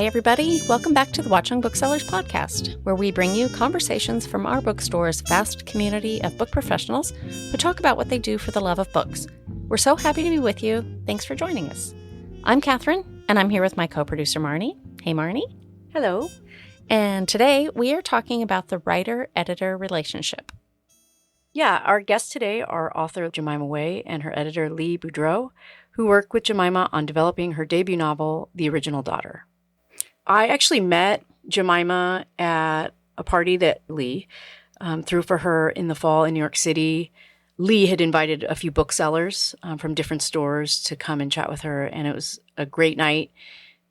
Hi, everybody. Welcome back to the Watchung Booksellers Podcast, where we bring you conversations from our bookstore's vast community of book professionals who talk about what they do for the love of books. We're so happy to be with you. Thanks for joining us. I'm Kathryn, and I'm here with my co-producer, Marnie. Hey, Marnie. Hello. And today we are talking about the writer-editor relationship. Yeah, our guests today are author Jemimah Wei and her editor Lee Boudreaux, who work with Jemimah on developing her debut novel, The Original Daughter. I actually met Jemimah at a party that Lee threw for her in the fall in New York City. Lee had invited a few booksellers from different stores to come and chat with her, and it was a great night.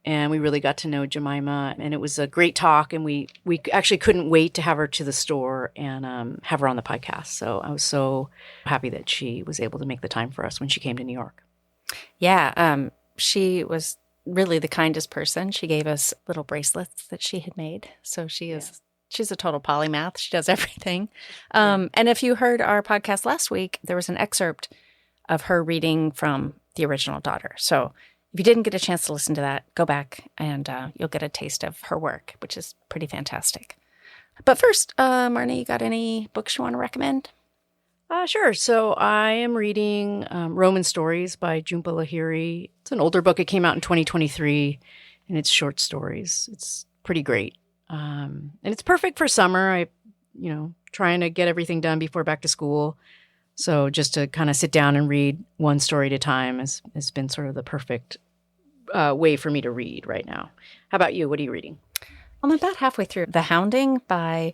And we really got to know Jemimah, and it was a great talk. And we actually couldn't wait to have her to the store and have her on the podcast. So I was so happy that she was able to make the time for us when she came to New York. Yeah, she was really the kindest person. She gave us little bracelets that she had made. So she's a total polymath. She does everything. And if you heard our podcast last week, there was an excerpt of her reading from The Original Daughter. So if you didn't get a chance to listen to that, go back and you'll get a taste of her work, which is pretty fantastic. But first, Marnie, you got any books you want to recommend? Sure. So I am reading Roman Stories by Jhumpa Lahiri. It's an older book. It came out in 2023, and it's short stories. It's pretty great. And it's perfect for summer. Trying to get everything done before back to school. So just to kind of sit down and read one story at a time has been sort of the perfect way for me to read right now. How about you? What are you reading? I'm about halfway through The Hounding by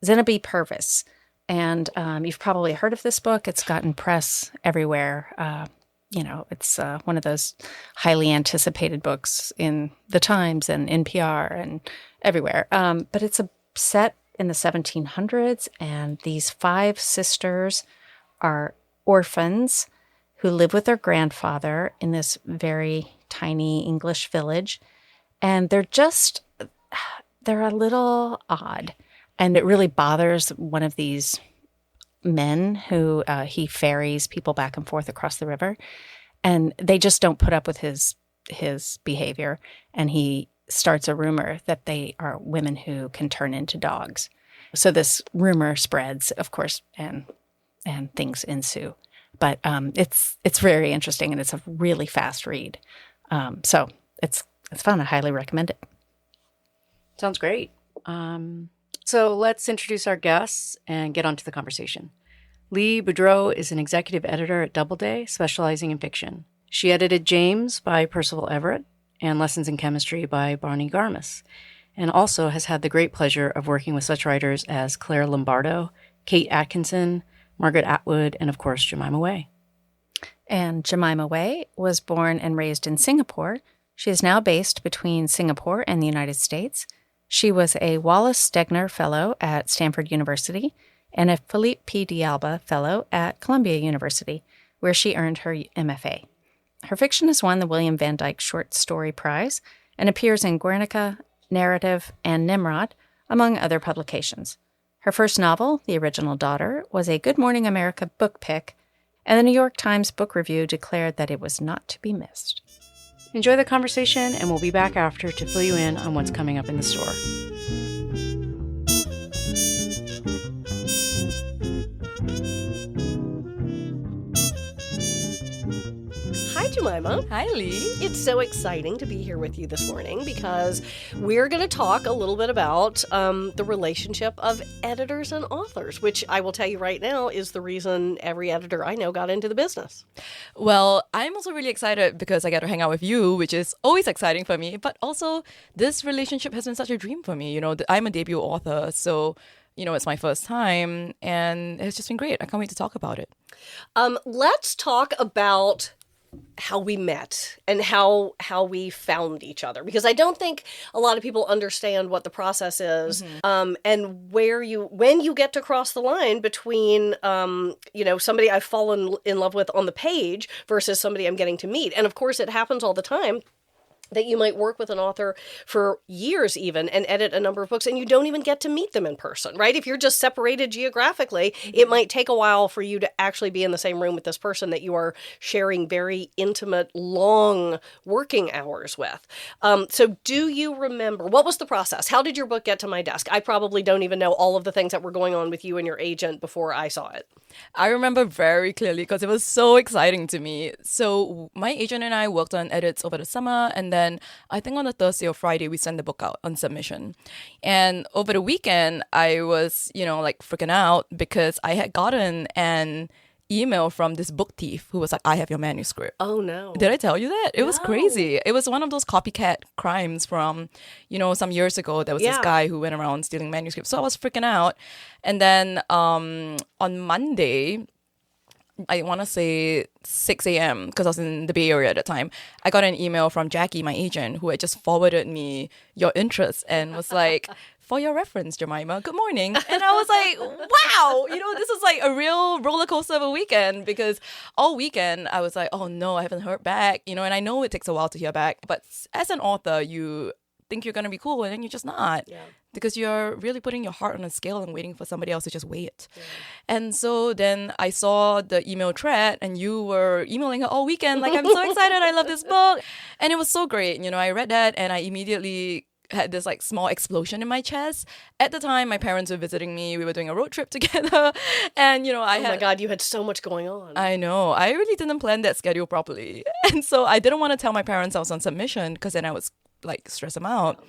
Zinabe Purvis. And you've probably heard of this book. It's gotten press everywhere. It's one of those highly anticipated books in the Times and NPR and everywhere. But it's set in the 1700s, and these 5 sisters are orphans who live with their grandfather in this very tiny English village. And they're a little odd. And it really bothers one of these men who he ferries people back and forth across the river. And they just don't put up with his behavior. And he starts a rumor that they are women who can turn into dogs. So this rumor spreads, of course, and things ensue. But it's very interesting, and it's a really fast read. So it's fun. I highly recommend it. Sounds great. So let's introduce our guests and get on to the conversation. Lee Boudreaux is an executive editor at Doubleday, specializing in fiction. She edited James by Percival Everett and Lessons in Chemistry by Barney Garmus, and also has had the great pleasure of working with such writers as Claire Lombardo, Kate Atkinson, Margaret Atwood, and of course, Jemimah Wei. And Jemimah Wei was born and raised in Singapore. She is now based between Singapore and the United States. She was a Wallace Stegner Fellow at Stanford University and a Philippe P. D'Alba Fellow at Columbia University, where she earned her MFA. Her fiction has won the William Van Dyke Short Story Prize and appears in Guernica, Narrative, and Nimrod, among other publications. Her first novel, The Original Daughter, was a Good Morning America book pick, and the New York Times Book Review declared that it was not to be missed. Enjoy the conversation, and we'll be back after to fill you in on what's coming up in the store. Hi, Jemimah. Hi, Lee. It's so exciting to be here with you this morning because we're going to talk a little bit about the relationship of editors and authors, which I will tell you right now is the reason every editor I know got into the business. Well, I'm also really excited because I get to hang out with you, which is always exciting for me. But also, this relationship has been such a dream for me. I'm a debut author, so it's my first time, and it's just been great. I can't wait to talk about it. Let's talk about how we met and how we found each other, because I don't think a lot of people understand what the process is, and when you get to cross the line between somebody I've fallen in love with on the page versus somebody I'm getting to meet. And of course it happens all the time. that you might work with an author for years even and edit a number of books and you don't even get to meet them in person, right? If you're just separated geographically, it might take a while for you to actually be in the same room with this person that you are sharing very intimate, long working hours with. So do you remember, what was the process? How did your book get to my desk? I probably don't even know all of the things that were going on with you and your agent before I saw it. I remember very clearly because it was so exciting to me. So my agent and I worked on edits over the summer, and then I think on a Thursday or Friday we sent the book out on submission. And over the weekend I was, like freaking out because I had gotten an email from this book thief who was like, I have your manuscript. Oh no. Did I tell you that? It was No. crazy. It was one of those copycat crimes from, some years ago. There was this guy who went around stealing manuscripts. So I was freaking out. And then on Monday, I want to say 6 a.m. because I was in the Bay Area at the time, I got an email from Jackie, my agent, who had just forwarded me your interest and was like, for your reference, Jemimah, good morning. And I was like, wow, this is like a real roller coaster of a weekend because all weekend I was like, oh no, I haven't heard back, and I know it takes a while to hear back. But as an author, you think you're going to be cool and then you're just not. Yeah. Because you're really putting your heart on a scale and waiting for somebody else to just wait. Yeah. And so then I saw the email thread and you were emailing her all weekend. Like, I'm so excited. I love this book. And it was so great. I read that and I immediately had this like small explosion in my chest. At the time, my parents were visiting me. We were doing a road trip together. And, oh my God, you had so much going on. I know. I really didn't plan that schedule properly. And so I didn't want to tell my parents I was on submission because then I was like stress them out.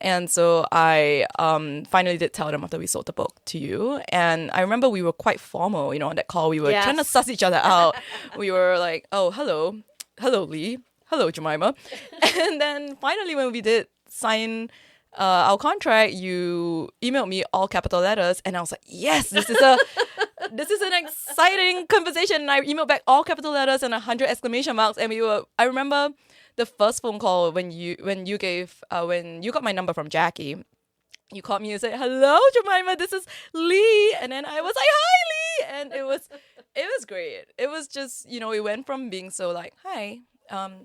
And so I finally did tell them after we sold the book to you. And I remember we were quite formal, on that call. We were trying to suss each other out. We were like, oh, hello, Lee. Hello, Jemimah. And then finally when we did sign our contract, you emailed me all capital letters. And I was like, yes, this is an exciting conversation. And I emailed back all capital letters and 100 exclamation marks. And I remember the first phone call when you got my number from Jackie, you called me and said, hello, Jemimah, this is Lee. And then I was like, hi, Lee. And it was great. It was just, it went from being so like, hi.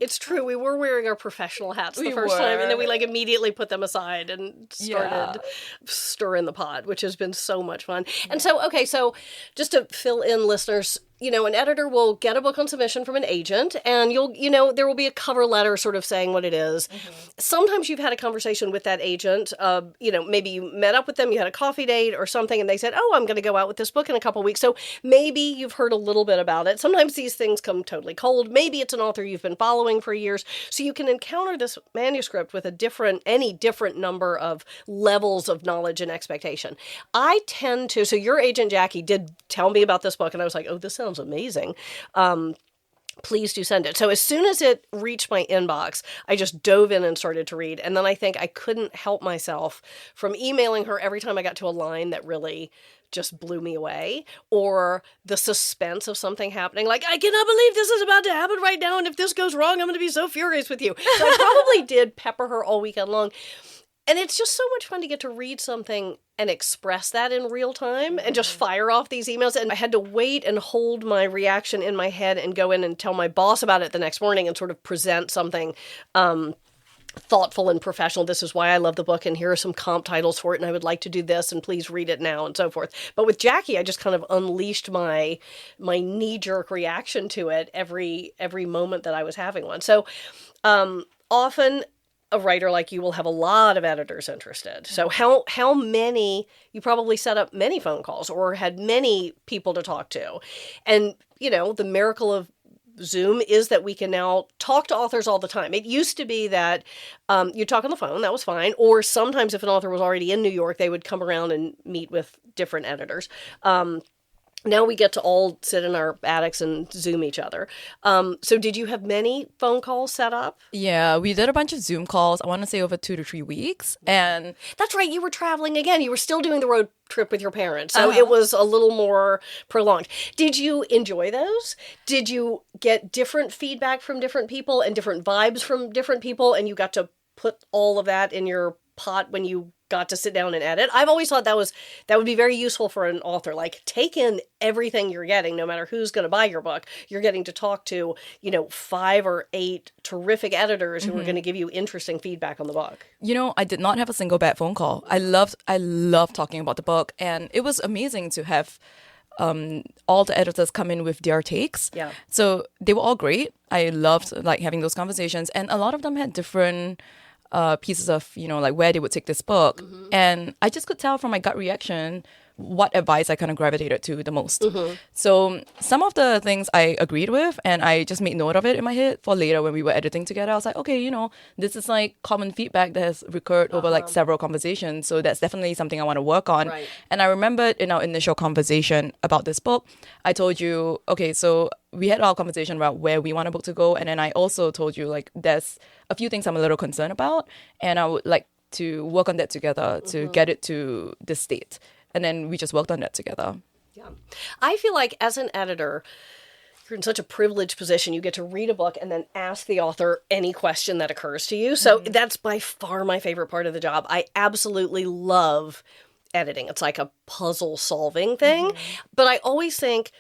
It's true. We were wearing our professional hats the first time, and then we like immediately put them aside and started stirring the pot, which has been so much fun. And so, okay, so just to fill in listeners, an editor will get a book on submission from an agent and there will be a cover letter sort of saying what it is. Mm-hmm. Sometimes you've had a conversation with that agent, maybe you met up with them, you had a coffee date or something, and they said, oh, I'm going to go out with this book in a couple of weeks. So maybe you've heard a little bit about it. Sometimes these things come totally cold. Maybe it's an author you've been following for years. So you can encounter this manuscript with any different number of levels of knowledge and expectation. I tend to, so your agent, Jackie, did tell me about this book, and I was like, oh, this sounds amazing. Please do send it. So as soon as it reached my inbox, I just dove in and started to read. And then I think I couldn't help myself from emailing her every time I got to a line that really just blew me away, or the suspense of something happening. Like, I cannot believe this is about to happen right now. And if this goes wrong, I'm going to be so furious with you. So I probably did pepper her all weekend long. And it's just so much fun to get to read something and express that in real time and just fire off these emails. And I had to wait and hold my reaction in my head and go in and tell my boss about it the next morning and sort of present something thoughtful and professional. This is why I love the book, and here are some comp titles for it, and I would like to do this, and please read it now, and so forth. But with Jackie, I just kind of unleashed my knee-jerk reaction to it every moment that I was having one. So often a writer like you will have a lot of editors interested. So how many, you probably set up many phone calls or had many people to talk to. And, the miracle of Zoom is that we can now talk to authors all the time. It used to be that you talk on the phone, that was fine. Or sometimes if an author was already in New York, they would come around and meet with different editors. Now we get to all sit in our attics and Zoom each other. So did you have many phone calls set up? Yeah, we did a bunch of Zoom calls, I want to say over 2 to 3 weeks. And that's right, you were traveling again. You were still doing the road trip with your parents. So it was a little more prolonged. Did you enjoy those? Did you get different feedback from different people and different vibes from different people, and you got to put all of that in your pot when you got to sit down and edit. I've always thought that would be very useful for an author. Like, take in everything you're getting, no matter who's going to buy your book. You're getting to talk to, 5 or 8 terrific editors who are going to give you interesting feedback on the book. I did not have a single bad phone call. I loved talking about the book, and it was amazing to have all the editors come in with their takes. Yeah. So they were all great. I loved having those conversations, and a lot of them had different pieces of where they would take this book, and I just could tell from my gut reaction what advice I kind of gravitated to the most. So some of the things I agreed with, and I just made note of it in my head for later when we were editing together. I was like, okay, this is common feedback that has recurred over several conversations. So that's definitely something I want to work on. Right. And I remembered in our initial conversation about this book, I told you, okay, so we had our conversation about where we want a book to go. And then I also told you, there's a few things I'm a little concerned about, and I would like to work on that together to get it to this state. And then we just worked on that together. Yeah. I feel like as an editor, you're in such a privileged position. You get to read a book and then ask the author any question that occurs to you. So that's by far my favorite part of the job. I absolutely love editing. It's like a puzzle solving thing. But I always think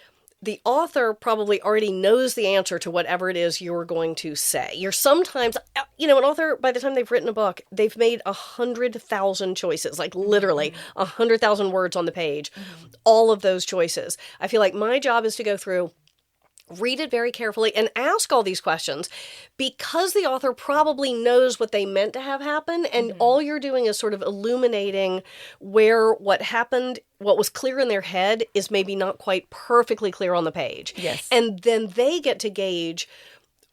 the author probably already knows the answer to whatever it is you're going to say. You're sometimes, an author, by the time they've written a book, they've made 100,000 choices, like literally 100,000 words on the page, all of those choices. I feel like my job is to go through, read it very carefully, and ask all these questions because the author probably knows what they meant to have happen, and all you're doing is sort of illuminating where what happened, what was clear in their head is maybe not quite perfectly clear on the page. Yes. And then they get to gauge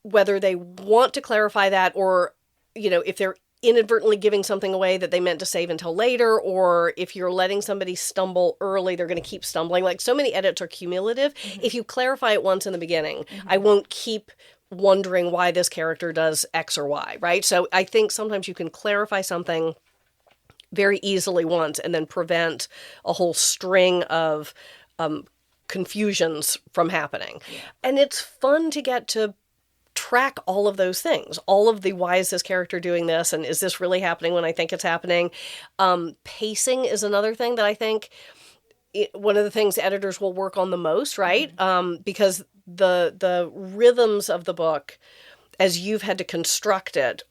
whether they want to clarify that, or, if they're inadvertently giving something away that they meant to save until later, or if you're letting somebody stumble early, they're going to keep stumbling. Like, so many edits are cumulative. If you clarify it once in the beginning, I won't keep wondering why this character does X or Y, right? So I think sometimes you can clarify something very easily once and then prevent a whole string of confusions from happening. Yeah. And it's fun to get to track all of those things, all of the why is this character doing this, and is this really happening when I think it's happening. Pacing is another thing that I think one of the things editors will work on the most, right? Because the rhythms of the book, as you've had to construct it,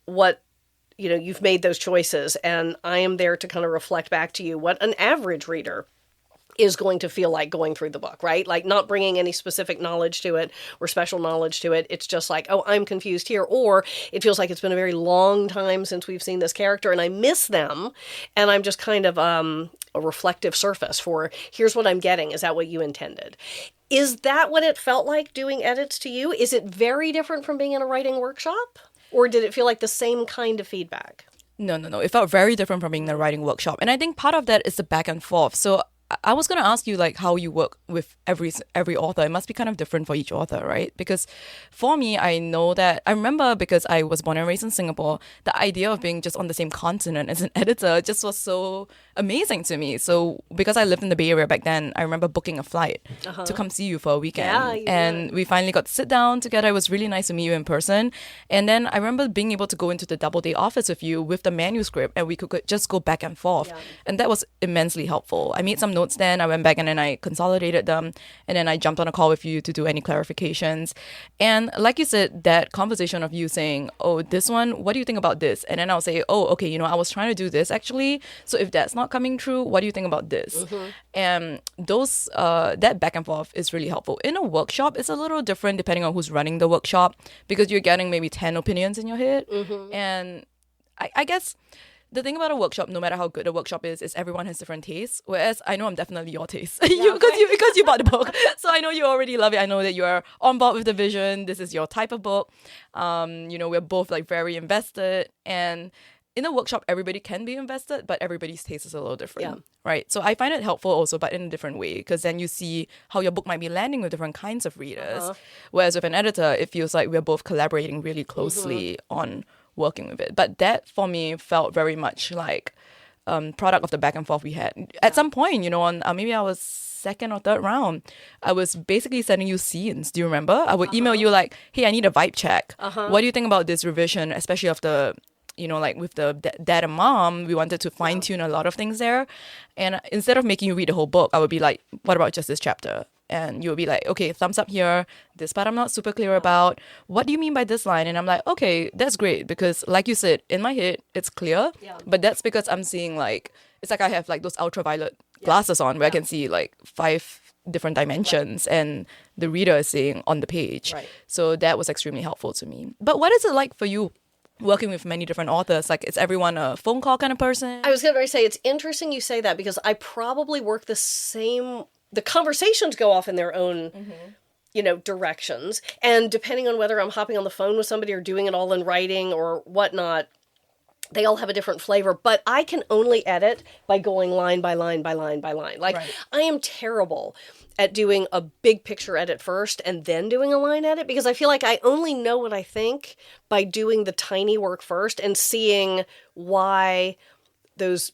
you've made those choices, and I am there to kind of reflect back to you what an average reader is going to feel like going through the book, right? Like, not bringing any specific knowledge to it or special knowledge to it. It's just like, oh, I'm confused here. Or it feels like it's been a very long time since we've seen this character and I miss them. And I'm just kind of a reflective surface for, here's what I'm getting. Is that what you intended? Is that what it felt like doing edits to you? Is it very different from being in a writing workshop? Or did it feel like the same kind of feedback? No. It felt very different from being in a writing workshop. And I think part of that is the back and forth. So I was going to ask you how you work with every author. It must be kind of different for each author, right? Because for me, I know that I remember, because I was born and raised in Singapore, the idea of being just on the same continent as an editor just was so amazing to me. So because I lived in the Bay Area back then, I remember booking a flight to come see you for a weekend. And we finally got to sit down together. It was really nice to meet you in person. And then I remember being able to go into the Doubleday office with you with the manuscript, and we could just go back and forth. Yeah. And that was immensely helpful. I made some notes then. I went back and then I consolidated them, and then I jumped on a call with you to do any clarifications. And like you said, that conversation of you saying, oh, this one, what do you think about this? And then I'll say, oh, okay, I was trying to do this actually. So if that's not coming true, what do you think about this? And those that back and forth is really helpful. In a workshop, it's a little different depending on who's running the workshop, because you're getting maybe 10 opinions in your head. And I guess the thing about a workshop, no matter how good a workshop is everyone has different tastes. Whereas I know I'm definitely your taste because you bought the book. So I know you already love it. I know that you are on board with the vision. This is your type of book. We're both very invested. And in a workshop, everybody can be invested, but everybody's taste is a little different, right? So I find it helpful also, but in a different way, because then you see how your book might be landing with different kinds of readers. Whereas with an editor, it feels like we're both collaborating really closely on working with it. But that for me felt very much like product of the back and forth we had. At some point, on maybe I was second or third round, I was basically sending you scenes. Do you remember? I would email you like, hey, I need a vibe check. What do you think about this revision, especially of the like with the dad and mom, we wanted to fine tune a lot of things there. And instead of making you read the whole book, I would be like, what about just this chapter? And you would be like, okay, thumbs up here. This part I'm not super clear about. What do you mean by this line? And I'm like, okay, that's great. Because like you said, in my head, it's clear. Yeah. But that's because I'm seeing like, it's like I have like those ultraviolet glasses on where I can see like 5 different dimensions and the reader is seeing on the page. Right. So that was extremely helpful to me. But what is it like for you working with many different authors? Like, is everyone a phone call kind of person? I was going to say, it's interesting you say that because I probably work the same. The conversations go off in their own, directions. And depending on whether I'm hopping on the phone with somebody or doing it all in writing or whatnot, they all have a different flavor. But I can only edit by going line by line by line by line. Like, I am terrible at doing a big picture edit first and then doing a line edit because I feel like I only know what I think by doing the tiny work first and seeing why those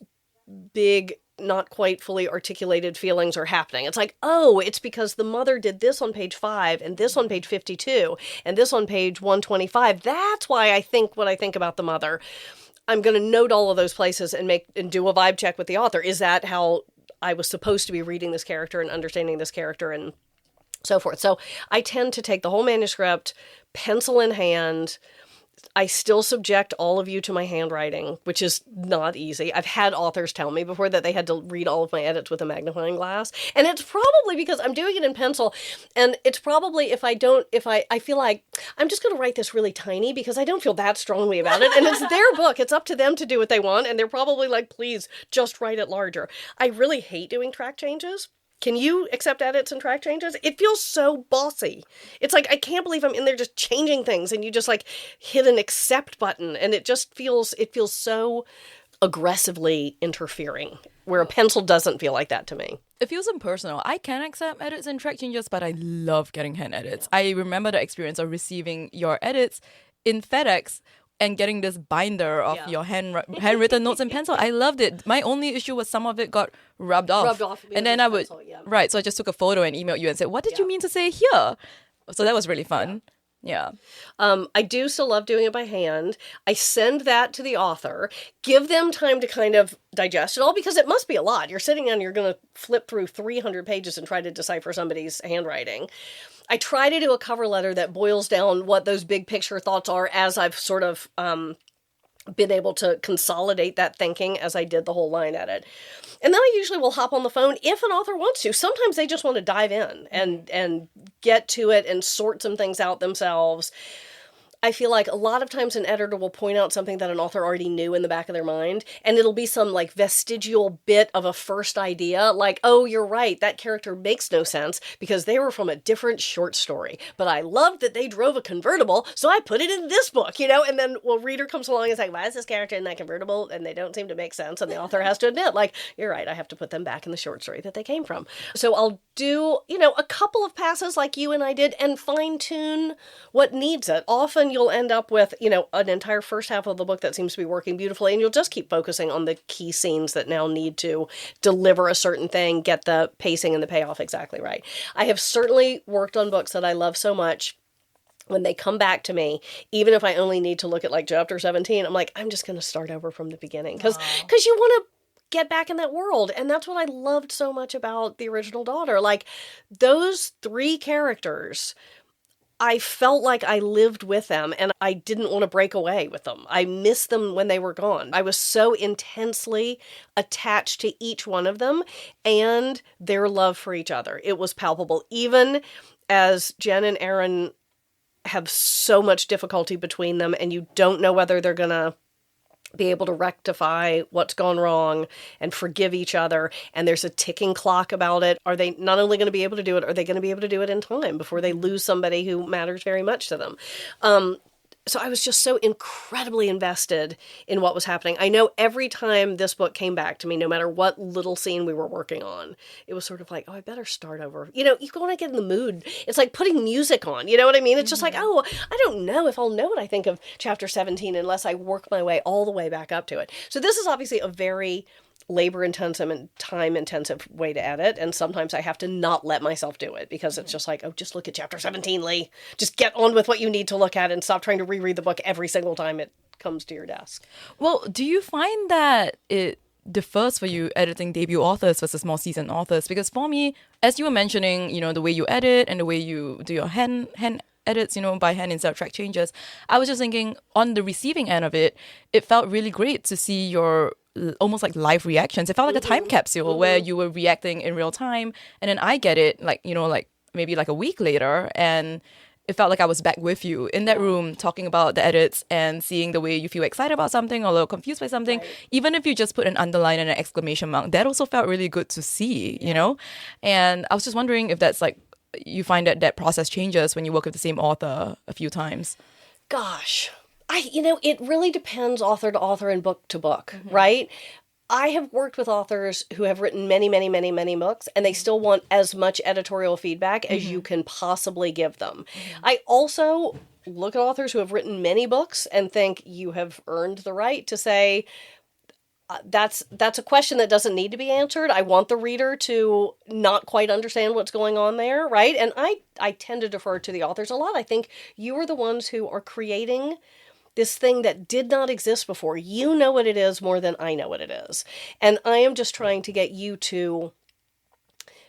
big, not quite fully articulated feelings are happening. It's like, oh, it's because the mother did this on page 5 and this on page 52 and this on page 125. That's why I think what I think about the mother. I'm going to note all of those places and do a vibe check with the author. Is that how I was supposed to be reading this character and understanding this character and so forth? So I tend to take the whole manuscript, pencil in hand. I still subject all of you to my handwriting, which is not easy. I've had authors tell me before that they had to read all of my edits with a magnifying glass. And it's probably because I'm doing it in pencil. And it's probably I feel like I'm just going to write this really tiny because I don't feel that strongly about it. And it's their book. It's up to them to do what they want. And they're probably like, please just write it larger. I really hate doing track changes. Can you accept edits and track changes? It feels so bossy. It's like, I can't believe I'm in there just changing things and you just like hit an accept button and it feels so aggressively interfering, where a pencil doesn't feel like that to me. It feels impersonal. I can accept edits and track changes, but I love getting hand edits. I remember the experience of receiving your edits in FedEx and getting this binder of your handwritten notes in pencil. I loved it. My only issue was some of it got rubbed off. And then I would, so I just took a photo and emailed you and said, what did you mean to say here? So that was really fun. Yeah. I do still love doing it by hand. I send that to the author, give them time to kind of digest it all because it must be a lot. You're sitting down, you're going to flip through 300 pages and try to decipher somebody's handwriting. I try to do a cover letter that boils down what those big picture thoughts are as I've sort of been able to consolidate that thinking as I did the whole line edit. And then I usually will hop on the phone if an author wants to. Sometimes they just want to dive in and get to it and sort some things out themselves. I feel like a lot of times an editor will point out something that an author already knew in the back of their mind, and it'll be some like vestigial bit of a first idea, like, oh, you're right, that character makes no sense because they were from a different short story, but I loved that they drove a convertible, so I put it in this book, and then reader comes along and is like, why is this character in that convertible? And they don't seem to make sense, and the author has to admit, like, you're right, I have to put them back in the short story that they came from. So I'll do, a couple of passes like you and I did and fine tune what needs it. Often you'll end up with, an entire first half of the book that seems to be working beautifully, and you'll just keep focusing on the key scenes that now need to deliver a certain thing, get the pacing and the payoff exactly right. I have certainly worked on books that I love so much. When they come back to me, even if I only need to look at like chapter 17, I'm like, I'm just going to start over from the beginning because you want to get back in that world. And that's what I loved so much about the original daughter. Like those 3 characters, I felt like I lived with them and I didn't want to break away with them. I missed them when they were gone. I was so intensely attached to each one of them and their love for each other. It was palpable. Even as Jen and Aaron have so much difficulty between them and you don't know whether they're going to be able to rectify what's gone wrong and forgive each other. And there's a ticking clock about it. Are they not only going to be able to do it, are they going to be able to do it in time before they lose somebody who matters very much to them? So I was just so incredibly invested in what was happening. I know every time this book came back to me, no matter what little scene we were working on, it was sort of like, oh, I better start over. You want to get in the mood. It's like putting music on, you know what I mean? It's just like, oh, I don't know if I'll know what I think of chapter 17 unless I work my way all the way back up to it. So this is obviously a very labor-intensive and time-intensive way to edit, and sometimes I have to not let myself do it because it's just like, oh, just look at chapter 17, Lee. Just get on with what you need to look at and stop trying to reread the book every single time it comes to your desk. Well, do you find that it differs for you editing debut authors versus more seasoned authors? Because for me, as you were mentioning, the way you edit and the way you do your hand edits, by hand instead of track changes, I was just thinking on the receiving end of it, it felt really great to see your almost like live reactions. It felt like a time capsule where you were reacting in real time, and then I get it like maybe like a week later, and it felt like I was back with you in that room talking about the edits and seeing the way you feel excited about something or a little confused by something. Even if you just put an underline and an exclamation mark, that also felt really good to see, And I was just wondering if that's like, you find that process changes when you work with the same author a few times. Gosh, it really depends author to author and book to book, right? I have worked with authors who have written many, many, many, many books, and they still want as much editorial feedback as you can possibly give them. I also look at authors who have written many books and think you have earned the right to say, that's a question that doesn't need to be answered. I want the reader to not quite understand what's going on there, right? And I tend to defer to the authors a lot. I think you are the ones who are creating this thing that did not exist before. You know what it is more than I know what it is. And I am just trying to get you to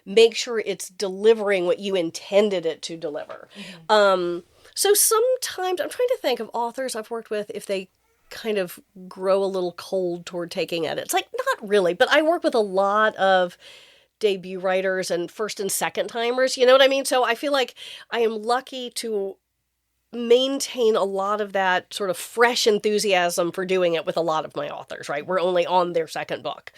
make sure it's delivering what you intended it to deliver. So sometimes I'm trying to think of authors I've worked with if they kind of grow a little cold toward taking edits. Like, not really, but I work with a lot of debut writers and first and second timers, you know what I mean? So I feel like I am lucky to maintain a lot of that sort of fresh enthusiasm for doing it with a lot of my authors, right? We're only on their second book.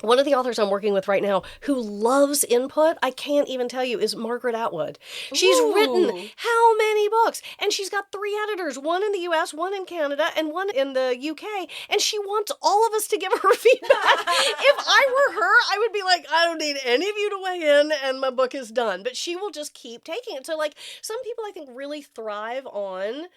One of the authors I'm working with right now who loves input, I can't even tell you, is Margaret Atwood. She's written how many books? And she's got 3 editors, one in the US, one in Canada, and one in the UK. And she wants all of us to give her feedback. If I were her, I would be like, I don't need any of you to weigh in and my book is done. But she will just keep taking it. So like some people I think really thrive on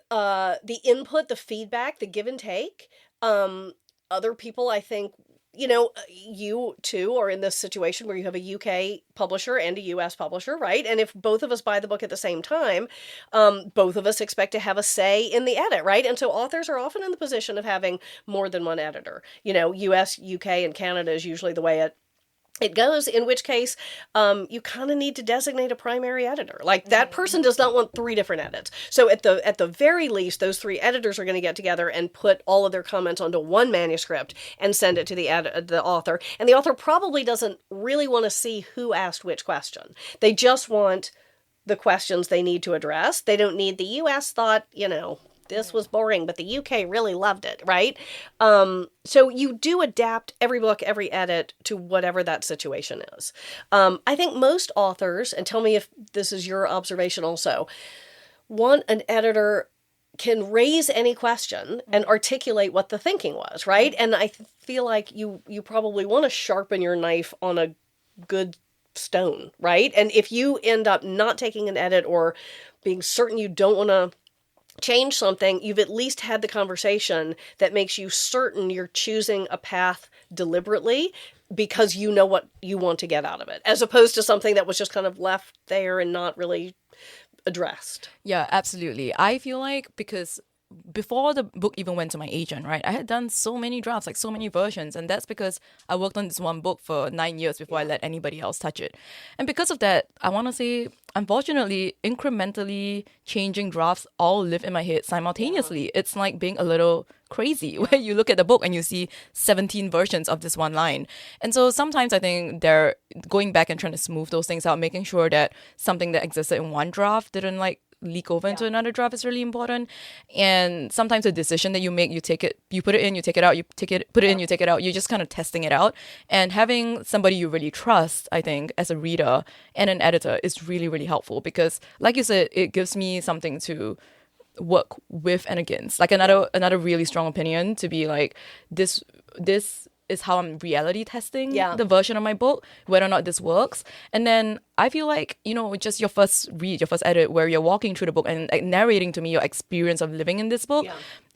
the input, the feedback, the give and take. Other people I think, you too are in this situation where you have a UK publisher and a US publisher, right? And if both of us buy the book at the same time, both of us expect to have a say in the edit, right? And so authors are often in the position of having more than one editor. US, UK, and Canada is usually the way it goes, in which case you kind of need to designate a primary editor. Like that person does not want 3 different edits. So at the very least, those 3 editors are going to get together and put all of their comments onto one manuscript and send it to the author. And the author probably doesn't really want to see who asked which question. They just want the questions they need to address. They don't need the US thought, this was boring, but the UK really loved it, right? So you do adapt every book, every edit to whatever that situation is. I think most authors, and tell me if this is your observation also, want an editor can raise any question and articulate what the thinking was, right? And I feel like you probably want to sharpen your knife on a good stone, right? And if you end up not taking an edit or being certain you don't want to change something, you've at least had the conversation that makes you certain you're choosing a path deliberately because you know what you want to get out of it, as opposed to something that was just kind of left there and not really addressed. Yeah, absolutely. I feel like because before the book even went to my agent, right, I had done so many drafts, like so many versions, and that's because I worked on this one book for 9 years before I let anybody else touch it. And because of that, I want to say, unfortunately, incrementally changing drafts all live in my head simultaneously. It's like being a little crazy where you look at the book and you see 17 versions of this one line. And so sometimes I think they're going back and trying to smooth those things out, making sure that something that existed in one draft didn't leak over into another draft is really important. And sometimes the decision that you make, you put it in, you take it out, put it in, you take it out. You're just kind of testing it out. And having somebody you really trust, I think, as a reader and an editor is really, really helpful because, like you said, it gives me something to work with and against. Like another really strong opinion to be like, this is how I'm reality testing the version of my book, whether or not this works. And then I feel like, just your first read, your first edit, where you're walking through the book and narrating to me your experience of living in this book,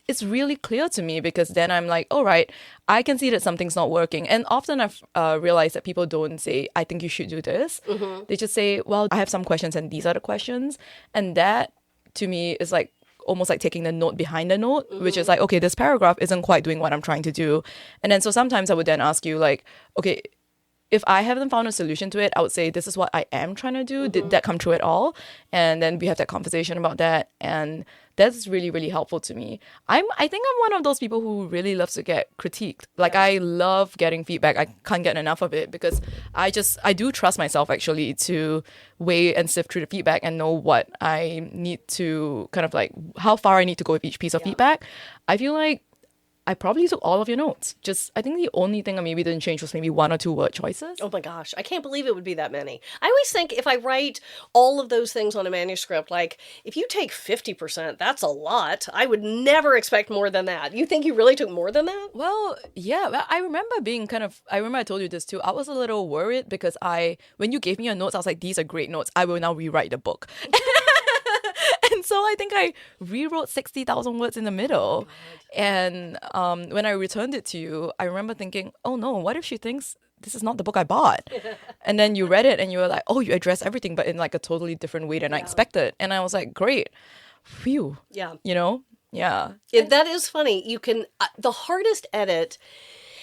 it's really clear to me because then I'm like, all right, I can see that something's not working. And often I've realized that people don't say, I think you should do this. They just say, well, I have some questions and these are the questions. And that, to me, is like, almost like taking the note behind the note, which is like, okay, this paragraph isn't quite doing what I'm trying to do. And then so sometimes I would then ask you like, okay, if I haven't found a solution to it, I would say, this is what I am trying to do. Did that come true at all? And then we have that conversation about that. And that's really, really helpful to me. I think I'm one of those people who really loves to get critiqued. Like, I love getting feedback. I can't get enough of it because I do trust myself actually to weigh and sift through the feedback and know what I need to kind of like, how far I need to go with each piece of feedback. I feel like I probably took all of your notes. I think the only thing I maybe didn't change was maybe 1 or 2 word choices. Oh my gosh, I can't believe it would be that many. I always think if I write all of those things on a manuscript, like if you take 50%, that's a lot. I would never expect more than that. You think you really took more than that? Well, yeah, I remember being I remember I told you this too. I was a little worried because when you gave me your notes, I was like, these are great notes. I will now rewrite the book. And so I think I rewrote 60,000 words in the middle. And when I returned it to you, I remember thinking, oh no, what if she thinks this is not the book I bought? And then you read it and you were like, oh, you addressed everything, but in like a totally different way than I expected. And I was like, great. Phew. Yeah. You know? Yeah. That is funny. You can, the hardest edit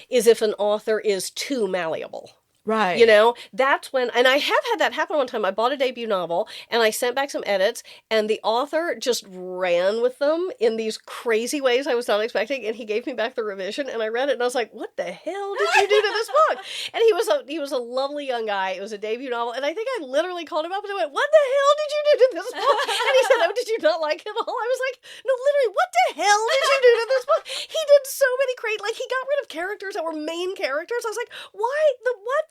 is if an author is too malleable. Right. You know, that's when, and I have had that happen one time. I bought a debut novel and I sent back some edits and the author just ran with them in these crazy ways I was not expecting. And he gave me back the revision and I read it and I was like, what the hell did you do to this book? And he was a lovely young guy. It was a debut novel. And I think I literally called him up and I went, what the hell did you do to this book? And he said, oh, did you not like it all? I was like, no, literally, what the hell did you do to this book? He did so many like he got rid of characters that were main characters. I was like, why?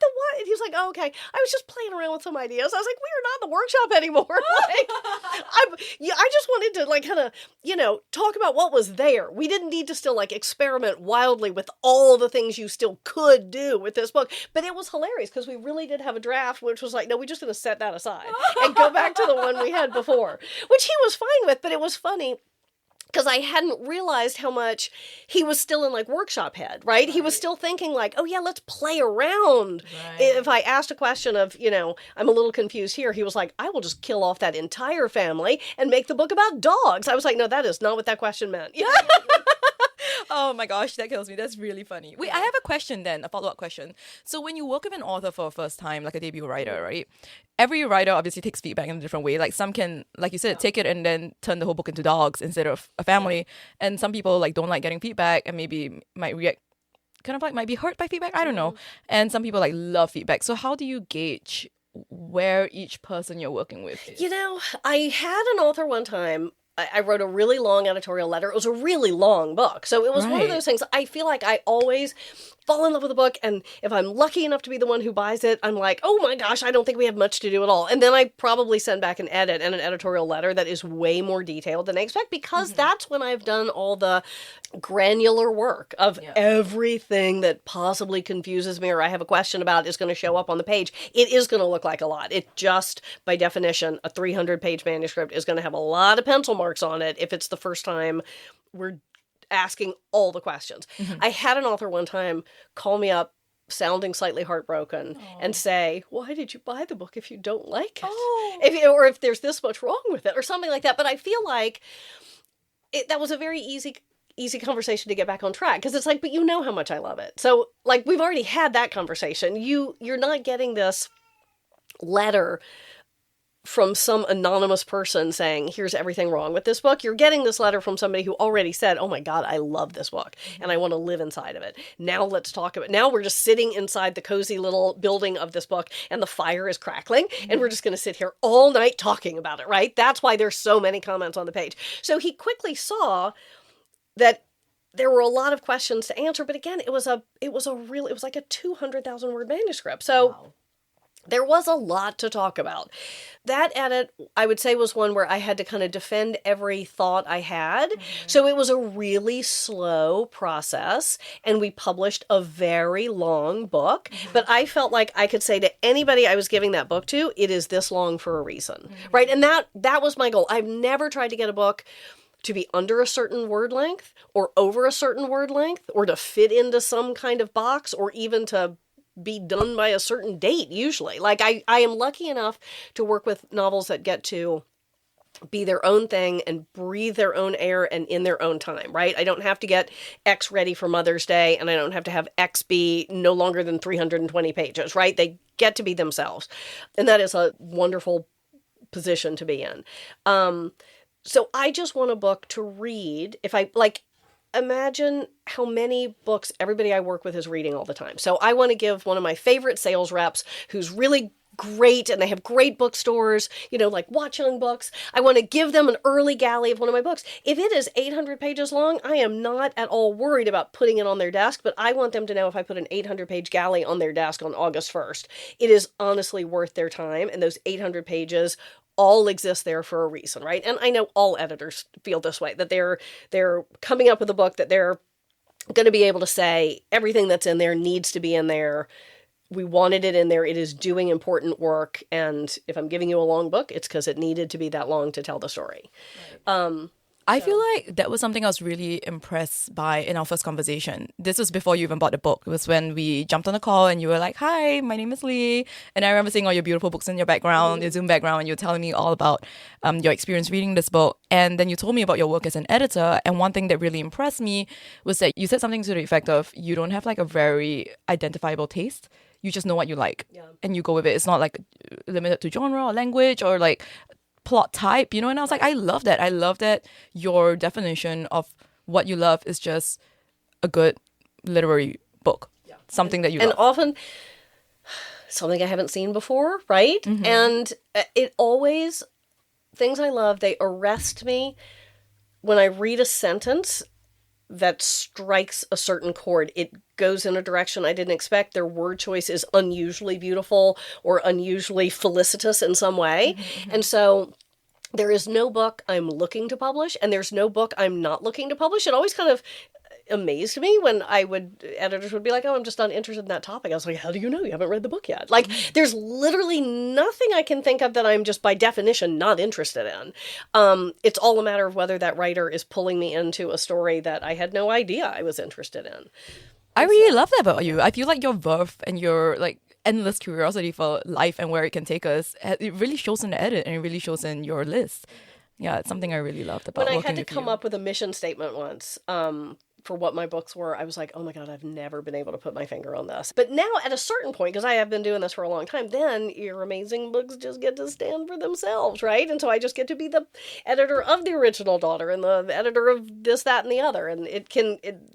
What? And he was like, oh, okay. I was just playing around with some ideas. I was like, we are not in the workshop anymore. I just wanted to like kind of, talk about what was there. We didn't need to still like experiment wildly with all the things you still could do with this book. But it was hilarious because we really did have a draft, which was like, no, we're just going to set that aside and go back to the one we had before, which he was fine with. But it was funny because I hadn't realized how much he was still in like workshop head, right? He was still thinking like, oh yeah, let's play around. Right. If I asked a question of, I'm a little confused here, he was like, I will just kill off that entire family and make the book about dogs. I was like, no, that is not what that question meant. Oh my gosh, that kills me. That's really funny. Wait, I have a question then, a follow-up question. So when you work with an author for a first time, like a debut writer, right? Every writer obviously takes feedback in a different way. Like some can, like you said, take it and then turn the whole book into dogs instead of a family. And some people like don't like getting feedback and maybe might react kind of like might be hurt by feedback. I don't know. And some people like love feedback. So how do you gauge where each person you're working with is? I had an author one time. I wrote a really long editorial letter. It was a really long book. So it was one of those things. I feel like I always fall in love with a book. And if I'm lucky enough to be the one who buys it, I'm like, oh my gosh, I don't think we have much to do at all. And then I probably send back an edit and an editorial letter that is way more detailed than I expect because that's when I've done all the granular work of everything that possibly confuses me or I have a question about is going to show up on the page. It is going to look like a lot. It just, by definition, a 300-page manuscript is going to have a lot of pencil marks on it if it's the first time we're asking all the questions. I had an author one time call me up sounding slightly heartbroken and say, why did you buy the book if you don't like it? Or if there's this much wrong with it or something like that. But I feel like that was a very easy conversation to get back on track because it's like, but you know how much I love it. So like we've already had that conversation. You're not getting this letter from some anonymous person saying, here's everything wrong with this book. You're getting this letter from somebody who already said, oh my God, I love this book and I want to live inside of it. Now let's talk about it. Now we're just sitting inside the cozy little building of this book and the fire is crackling and we're just going to sit here all night talking about it, right? That's why there's so many comments on the page. So he quickly saw that there were a lot of questions to answer, but again, it was like a 200,000 word manuscript. So there was a lot to talk about. That edit, I would say, was one where I had to kind of defend every thought I had. So it was a really slow process, and we published a very long book. But I felt like I could say to anybody I was giving that book to, it is this long for a reason, right? And that was my goal. I've never tried to get a book to be under a certain word length or over a certain word length or to fit into some kind of box or even to be done by a certain date usually. Like I am lucky enough to work with novels that get to be their own thing and breathe their own air and in their own time, right? I don't have to get X ready for Mother's Day, and I don't have to have X be no longer than 320 pages, right? They get to be themselves. And that is a wonderful position to be in. So I just want a book to read. If I, like, imagine how many books everybody I work with is reading all the time. So I want to give one of my favorite sales reps who's really great, and they have great bookstores, like Watchung Books. I want to give them an early galley of one of my books. If it is 800 pages long, I am not at all worried about putting it on their desk, but I want them to know if I put an 800-page galley on their desk on August 1st, it is honestly worth their time, and those 800 pages all exist there for a reason, right? And I know all editors feel this way, that they're coming up with a book that they're going to be able to say everything that's in there needs to be in there. We wanted it in there. It is doing important work. And if I'm giving you a long book, it's because it needed to be that long to tell the story. Right. I feel like that was something I was really impressed by in our first conversation. This was before you even bought the book. It was when we jumped on a call and you were like, "Hi, my name is Lee." And I remember seeing all your beautiful books in your background, your Zoom background, and you were telling me all about your experience reading this book. And then you told me about your work as an editor. And one thing that really impressed me was that you said something to the effect of, you don't have like a very identifiable taste. You just know what you like, and you go with it. It's not like limited to genre or language or like plot type, And I was like, I love that. I love that your definition of what you love is just a good literary book, something that you love. And often something I haven't seen before, right? Mm-hmm. And it always, things I love, they arrest me when I read a sentence that strikes a certain chord. It goes in a direction I didn't expect. Their word choice is unusually beautiful or unusually felicitous in some way. Mm-hmm. And so there is no book I'm looking to publish, and there's no book I'm not looking to publish. It always kind of amazed me when editors would be like, "Oh, I'm just not interested in that topic." I was like, "How do you know? You haven't read the book yet." Like, there's literally nothing I can think of that I'm just by definition not interested in. It's all a matter of whether that writer is pulling me into a story that I had no idea I was interested in. I really love that about you. I feel like your verve and your like endless curiosity for life and where it can take us, it really shows in the edit, and it really shows in your list. Yeah, it's something I really loved about working with you. When I had to come up with a mission statement once, for what my books were, I was like, oh my God, I've never been able to put my finger on this. But now at a certain point, because I have been doing this for a long time, then your amazing books just get to stand for themselves, right? And so I just get to be the editor of the original daughter and the editor of this, that, and the other. And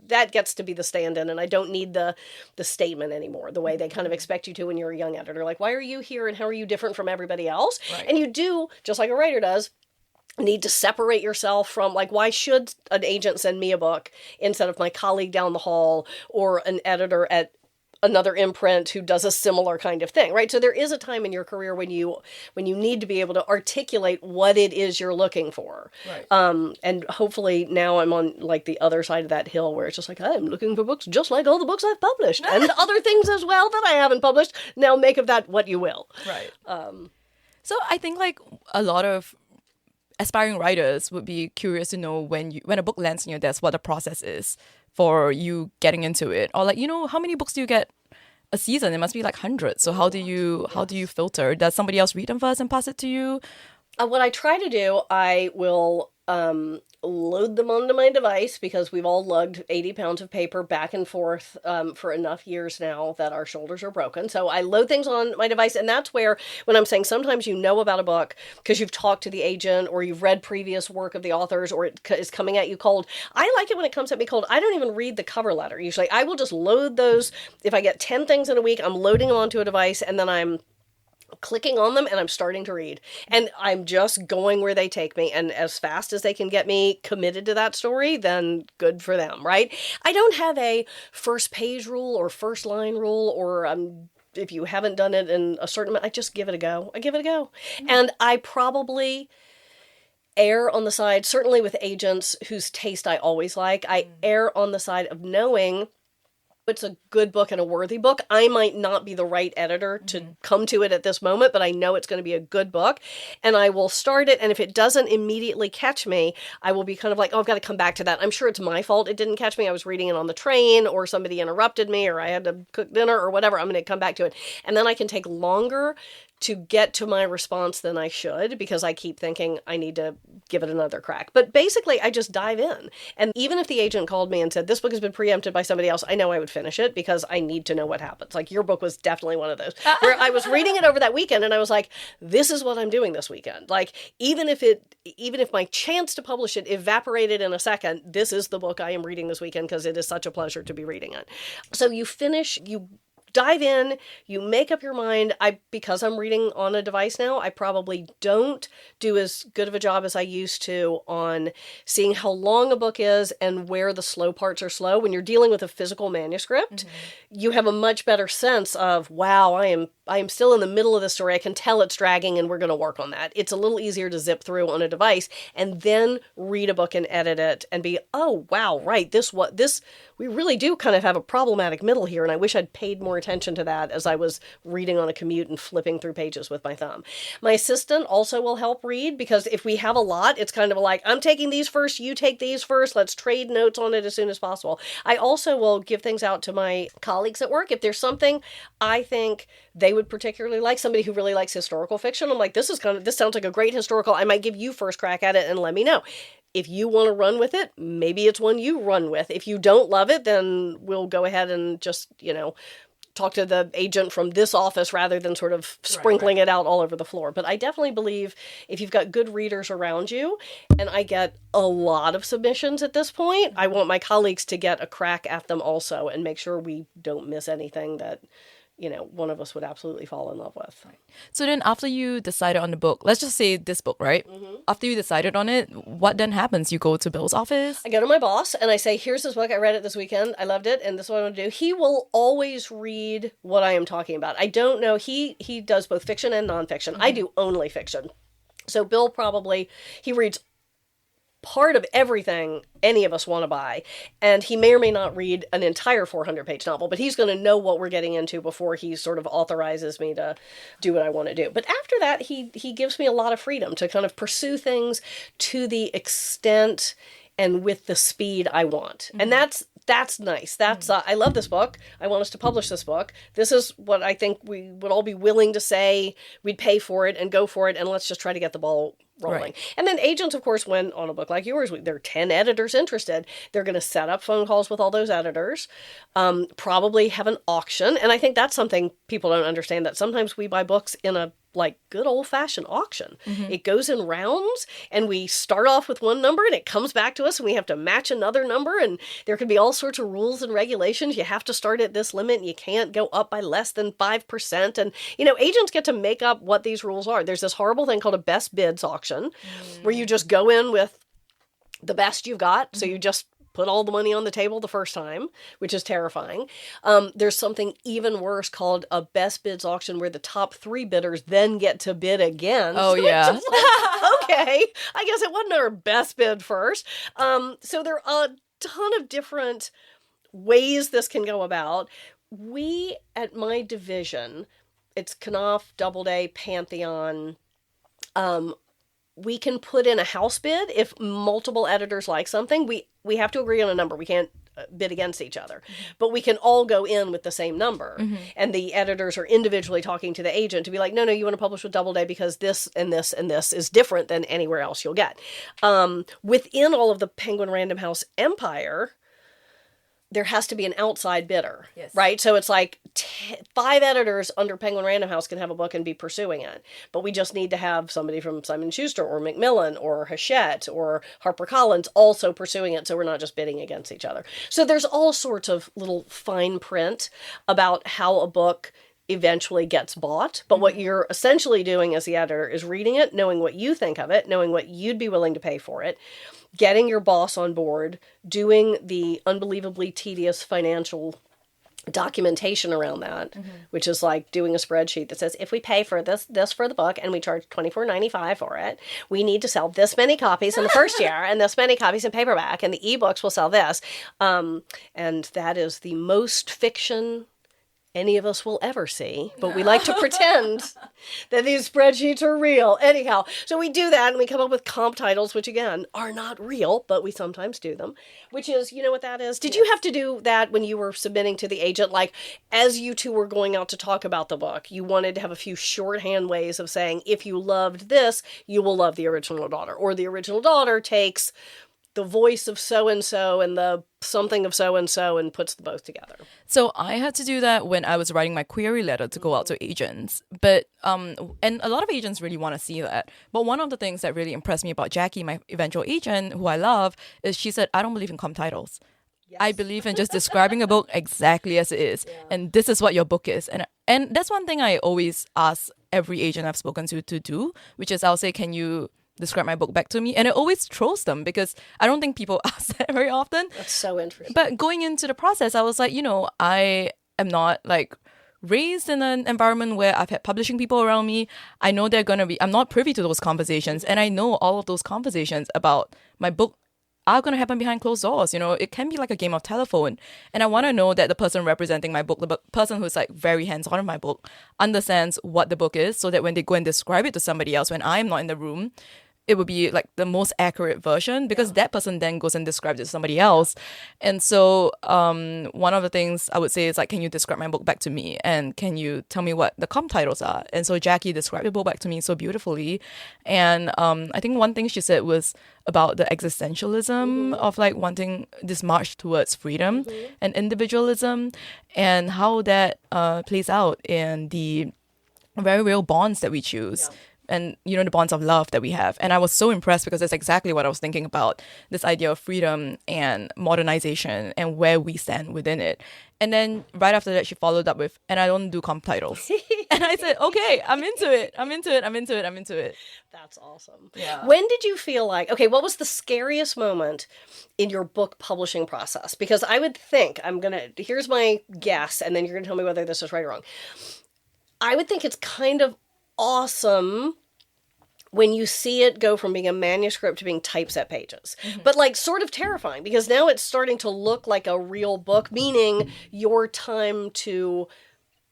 that gets to be the stand-in, and I don't need the statement anymore, the way they kind of expect you to when you're a young editor. Like, why are you here and how are you different from everybody else? Right. And you do, just like a writer does, need to separate yourself from, like, why should an agent send me a book instead of my colleague down the hall or an editor at another imprint who does a similar kind of thing, right? So there is a time in your career when you need to be able to articulate what it is you're looking for. Right. And hopefully now I'm on like the other side of that hill where it's just like, I'm looking for books just like all the books I've published and other things as well that I haven't published. Now make of that what you will. Right. So I think like a lot of aspiring writers would be curious to know when a book lands in your desk, what the process is for you getting into it, or like, how many books do you get a season? It must be like hundreds. So how do you filter? Does somebody else read them first and pass it to you? What I try to do, I will load them onto my device, because we've all lugged 80 pounds of paper back and forth for enough years now that our shoulders are broken. So I load things on my device, and that's where, when I'm saying sometimes you know about a book because you've talked to the agent or you've read previous work of the authors, or it is coming at you cold. I like it when it comes at me cold. I don't even read the cover letter. Usually I will just load those. If I get 10 things in a week, I'm loading them onto a device, and then I'm clicking on them and I'm starting to read, and I'm just going where they take me, and as fast as they can get me committed to that story, then good for them, right? I don't have a first page rule or first line rule, or if you haven't done it in a certain amount, I just give it a go. Mm-hmm. And I probably err on the side, certainly with agents whose taste I always like, I err on the side of knowing it's a good book and a worthy book. I might not be the right editor to come to it at this moment, but I know it's going to be a good book, and I will start it. And if it doesn't immediately catch me, I will be kind of like, oh, I've got to come back to that. I'm sure it's my fault it didn't catch me. I was reading it on the train, or somebody interrupted me, or I had to cook dinner or whatever. I'm going to come back to it. And then I can take longer to get to my response than I should, because I keep thinking I need to give it another crack. But basically, I just dive in. And even if the agent called me and said, this book has been preempted by somebody else, I know I would finish it because I need to know what happens. Like, your book was definitely one of those where I was reading it over that weekend and I was like, this is what I'm doing this weekend. Like, even if my chance to publish it evaporated in a second, this is the book I am reading this weekend because it is such a pleasure to be reading it. So you dive in, you make up your mind. Because I'm reading on a device now, I probably don't do as good of a job as I used to on seeing how long a book is and where the slow parts are slow. When you're dealing with a physical manuscript, you have a much better sense of, wow, I am still in the middle of the story. I can tell it's dragging and we're going to work on that. It's a little easier to zip through on a device and then read a book and edit it and be, oh, wow, right, we really do kind of have a problematic middle here, and I wish I'd paid more attention to that as I was reading on a commute and flipping through pages with my thumb. My assistant also will help read, because if we have a lot, it's kind of like, I'm taking these first, you take these first, let's trade notes on it as soon as possible. I also will give things out to my colleagues at work. If there's something I think they would particularly like, somebody who really likes historical fiction, I'm like, this sounds like a great historical, I might give you first crack at it and let me know. If you want to run with it, maybe it's one you run with. If you don't love it, then we'll go ahead and just, talk to the agent from this office rather than sort of sprinkling it out all over the floor. But I definitely believe if you've got good readers around you, and I get a lot of submissions at this point, I want my colleagues to get a crack at them also and make sure we don't miss anything that one of us would absolutely fall in love with. Right. So then after you decided on the book, let's just say this book, right? After you decided on it, what then happens? You go to Bill's office? I go to my boss and I say, here's this book. I read it this weekend. I loved it. And this is what I want to do. He will always read what I am talking about. I don't know. He does both fiction and nonfiction. I do only fiction. So Bill he reads part of everything any of us want to buy, and he may or may not read an entire 400-page novel, but he's going to know what we're getting into before he sort of authorizes me to do what I want to do. But after that, he gives me a lot of freedom to kind of pursue things to the extent and with the speed I want. And that's nice. That's I love this book. I want us to publish this book. This is what I think we would all be willing to say. We'd pay for it and go for it, and let's just try to get the ball rolling. Right. And then agents, of course, when on a book like yours, there are 10 editors interested, they're going to set up phone calls with all those editors, probably have an auction. And I think that's something people don't understand, that sometimes we buy books in a good old-fashioned auction. It goes in rounds, and we start off with one number, and it comes back to us, and we have to match another number, and there could be all sorts of rules and regulations. You have to start at this limit, and you can't go up by less than 5%. And, agents get to make up what these rules are. There's this horrible thing called a best bids auction, where you just go in with the best you've got, so you just put all the money on the table the first time, which is terrifying. There's something even worse called a best bids auction, where the top 3 bidders then get to bid again. Oh, yeah. Okay, I guess it wasn't our best bid first. So there are a ton of different ways this can go about. We, at my division, it's Knopf, Doubleday, Pantheon, we can put in a house bid if multiple editors like something. We have to agree on a number. We can't bid against each other. But we can all go in with the same number. And the editors are individually talking to the agent to be like, no, you want to publish with Doubleday because this and this and this is different than anywhere else you'll get. Within all of the Penguin Random House empire, there has to be an outside bidder, right? So it's like 5 editors under Penguin Random House can have a book and be pursuing it. But we just need to have somebody from Simon & Schuster or Macmillan or Hachette or HarperCollins also pursuing it, so we're not just bidding against each other. So there's all sorts of little fine print about how a book eventually gets bought. But what you're essentially doing as the editor is reading it, knowing what you think of it, knowing what you'd be willing to pay for it, getting your boss on board, doing the unbelievably tedious financial documentation around that, which is like doing a spreadsheet that says, if we pay for this for the book and we charge $24.95 for it, we need to sell this many copies in the first year and this many copies in paperback, and the ebooks will sell this. And that is the most fiction any of us will ever see, but we like to pretend that these spreadsheets are real. Anyhow, so we do that and we come up with comp titles, which again are not real, but we sometimes do them, which is, you know what that is? Did you have to do that when you were submitting to the agent? Like, as you two were going out to talk about the book, you wanted to have a few shorthand ways of saying, if you loved this, you will love the original daughter, or the original daughter takes the voice of so-and-so and the something of so-and-so and puts the both together. So I had to do that when I was writing my query letter to go out to agents. But, and a lot of agents really want to see that. But one of the things that really impressed me about Jackie, my eventual agent, who I love, is she said, I don't believe in comp titles. Yes. I believe in just describing a book exactly as it is. Yeah. And this is what your book is. And that's one thing I always ask every agent I've spoken to do, which is I'll say, can you describe my book back to me? And it always throws them because I don't think people ask that very often. That's so interesting. But going into the process, I was like, I am not like raised in an environment where I've had publishing people around me. I know I'm not privy to those conversations. And I know all of those conversations about my book are going to happen behind closed doors. It can be like a game of telephone. And I want to know that the person representing my book, the person who's like very hands-on in my book, understands what the book is, so that when they go and describe it to somebody else, when I'm not in the room, it would be like the most accurate version, because that person then goes and describes it to somebody else. And so one of the things I would say is like, can you describe my book back to me? And can you tell me what the comp titles are? And so Jackie described the book back to me so beautifully. And I think one thing she said was about the existentialism of like wanting this march towards freedom and individualism, and how that plays out in the very real bonds that we choose. Yeah. And, the bonds of love that we have. And I was so impressed because that's exactly what I was thinking about, this idea of freedom and modernization and where we stand within it. And then right after that, she followed up with, and I don't do comp titles. And I said, okay, I'm into it. That's awesome. Yeah. When did you feel like, okay, what was the scariest moment in your book publishing process? Because I would think, here's my guess, and then you're going to tell me whether this is right or wrong. I would think it's kind of awesome when you see it go from being a manuscript to being typeset pages. But like sort of terrifying, because now it's starting to look like a real book, meaning your time to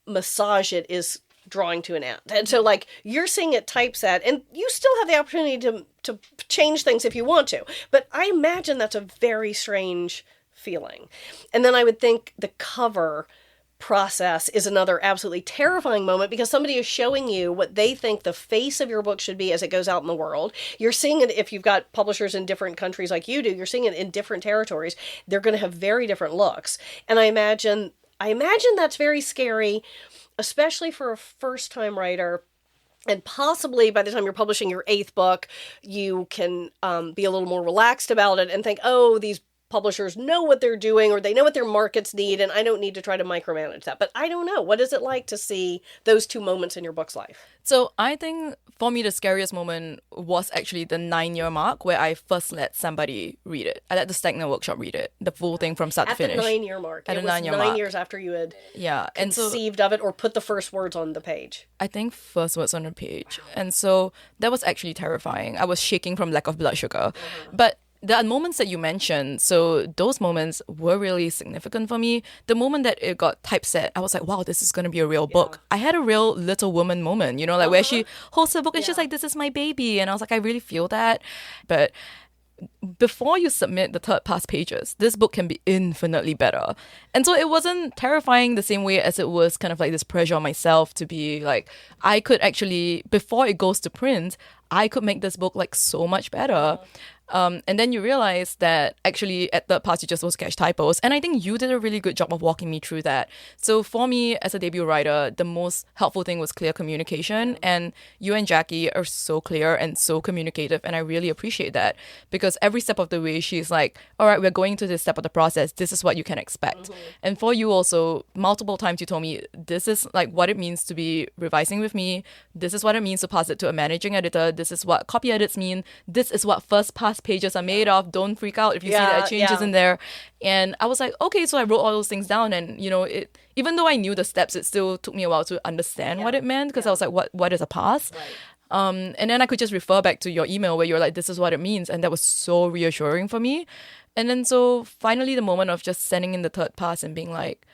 massage it is drawing to an end. And so like you're seeing it typeset, and you still have the opportunity to change things if you want to. But I imagine that's a very strange feeling. And then I would think the cover process is another absolutely terrifying moment, because somebody is showing you what they think the face of your book should be as it goes out in the world. You're seeing it, if you've got publishers in different countries like you do, you're seeing it in different territories. They're going to have very different looks. And I imagine that's very scary, especially for a first-time writer. And possibly by the time you're publishing your 8th book, you can be a little more relaxed about it and think, oh, these publishers know what they're doing, or they know what their markets need, and I don't need to try to micromanage that. But I don't know. What is it like to see those two moments in your book's life? So I think for me, the scariest moment was actually the 9-year mark, where I first let somebody read it. I let the Stegner workshop read it, the full thing from start to finish. At the 9-year mark. It was 9 years after you had conceived of it, or put the first words on the page. I think first words on the page. Wow. And so that was actually terrifying. I was shaking from lack of blood sugar. But the moments that you mentioned, so those moments were really significant for me. The moment that it got typeset, I was like, wow, this is going to be a real book. I had a real Little Woman moment, where she holds her book and she's like, this is my baby. And I was like, I really feel that. But before you submit the third pass pages, this book can be infinitely better. And so it wasn't terrifying the same way as it was kind of like this pressure on myself to be like, I could actually, before it goes to print, I could make this book like so much better. And then you realize that actually at third pass you just was catch typos. And I think you did a really good job of walking me through that. So for me as a debut writer, the most helpful thing was clear communication. And you and Jackie are so clear and so communicative. And I really appreciate that, because every step of the way she's like, all right, we're going to this step of the process. This is what you can expect. And for you also, multiple times you told me, this is like what it means to be revising with me. This is what it means to pass it to a managing editor. This is what copy edits mean. This is what first pass pages are made of. Don't freak out if you see that changes in there. And I was like, okay, so I wrote all those things down, and it, even though I knew the steps, it still took me a while to understand what it meant, because I was like, what is a pass? And then I could just refer back to your email where you're like, this is what it means, and that was so reassuring for me. And then so finally the moment of just sending in the third pass and being like,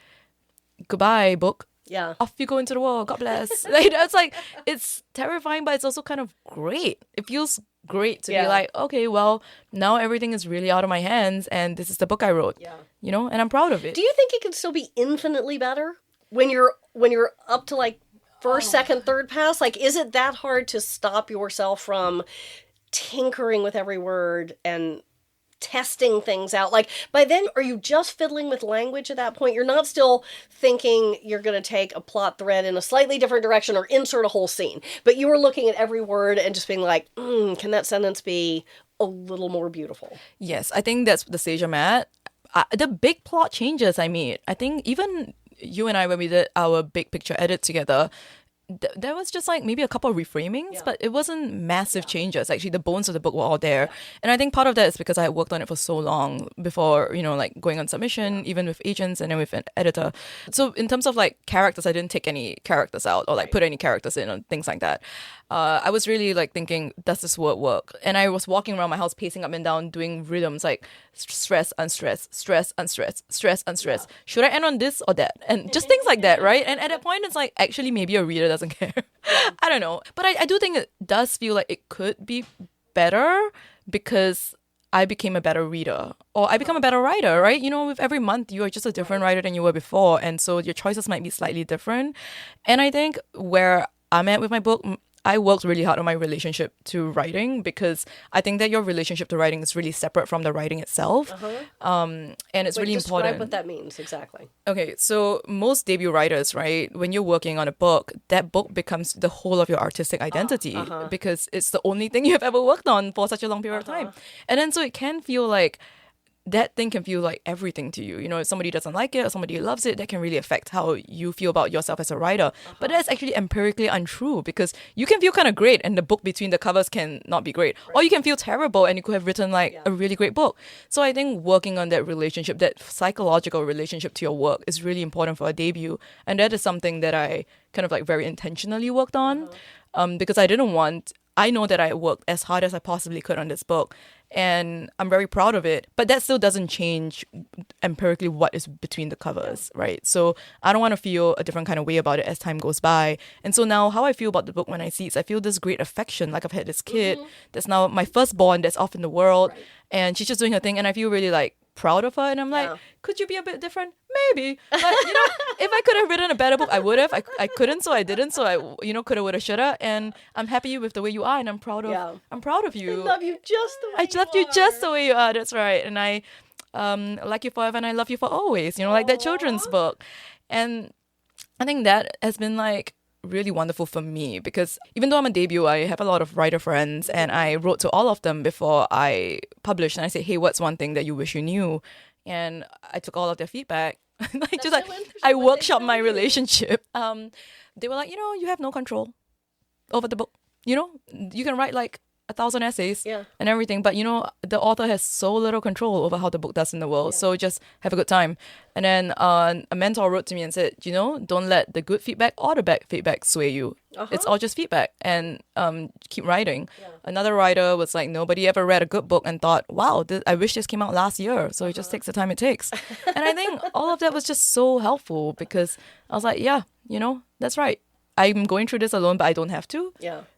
goodbye book, Yeah. Off you go into the world. God bless. Like, it's like, it's terrifying, but it's also kind of great. It feels great to be like, okay, well, now everything is really out of my hands, and this is the book I wrote. Yeah. You know, and I'm proud of it. Do you think it can still be infinitely better when you're up to like first, second, third pass? Like, is it that hard to stop yourself from tinkering with every word and testing things out? Like, by then, are you just fiddling with language at that point? You're not still thinking you're going to take a plot thread in a slightly different direction or insert a whole scene, but you were looking at every word and just being like, can that sentence be a little more beautiful? Yes, I think that's the stage I'm at. The big plot changes I made, I think even you and I, when we did our big picture edit together, there was just like maybe a couple of reframings, but it wasn't massive changes. Actually, the bones of the book were all there. And I think part of that is because I had worked on it for so long before, you know, like going on submission, even with agents and then with an editor. So in terms of like characters, I didn't take any characters out or like put any characters in or things like that. I was really like thinking, does this word work? And I was walking around my house, pacing up and down, doing rhythms like stress, unstress, stress, unstress, stress, unstress. Should I end on this or that? And just things like that, right? And at that point, it's like, actually, maybe a reader doesn't care. I don't know. But I do think it does feel like it could be better because I became a better reader or I become a better writer, right? You know, with every month, you are just a different writer than you were before. And so your choices might be slightly different. And I think where I'm at with my book, I worked really hard on my relationship to writing because I think that your relationship to writing is really separate from the writing itself. And it's really important. Describe what that means exactly. Okay, so most debut writers, right, when you're working on a book, that book becomes the whole of your artistic identity because it's the only thing you have ever worked on for such a long period of time. And then so it can feel like that thing can feel like everything to you. You know, if somebody doesn't like it or somebody loves it, that can really affect how you feel about yourself as a writer. But that's actually empirically untrue because you can feel kind of great and the book between the covers can not be great. Or you can feel terrible and you could have written like a really great book. So I think working on that relationship, that psychological relationship to your work is really important for a debut. And that is something that I kind of like very intentionally worked on because I know that I worked as hard as I possibly could on this book and I'm very proud of it, but that still doesn't change empirically what is between the covers, right? So I don't want to feel a different kind of way about it as time goes by. And so now how I feel about the book when I see it, I feel this great affection, like I've had this kid that's now my firstborn that's off in the world and she's just doing her thing and I feel really like proud of her and I'm like, could you be a bit different? Maybe. But you know, if I could have written a better book, I would have. I couldn't, so I didn't. So I, you know, coulda, woulda, shoulda. And I'm happy with the way you are and I'm proud of you. I love you just the way I love you just the way you are. That's right. And I like you forever and I love you for always. You know, like that children's book. And I think that has been like really wonderful for me because even though I'm a debut, I have a lot of writer friends and I wrote to all of them before I published and I said, hey, what's one thing that you wish you knew? And I took all of their feedback. I workshopped my relationship. They were like, you know, you have no control over the book. You know, you can write like 1,000 essays and everything, but you know, the author has so little control over how the book does in the world. So just have a good time. And then a mentor wrote to me and said, you know, don't let the good feedback or the bad feedback sway you. It's all just feedback and keep writing. Another writer was like, nobody ever read a good book and thought, wow, I wish this came out last year. So it just takes the time it takes. And I think all of that was just so helpful because I was like, yeah, you know, that's right. I'm going through this alone, but I don't have to.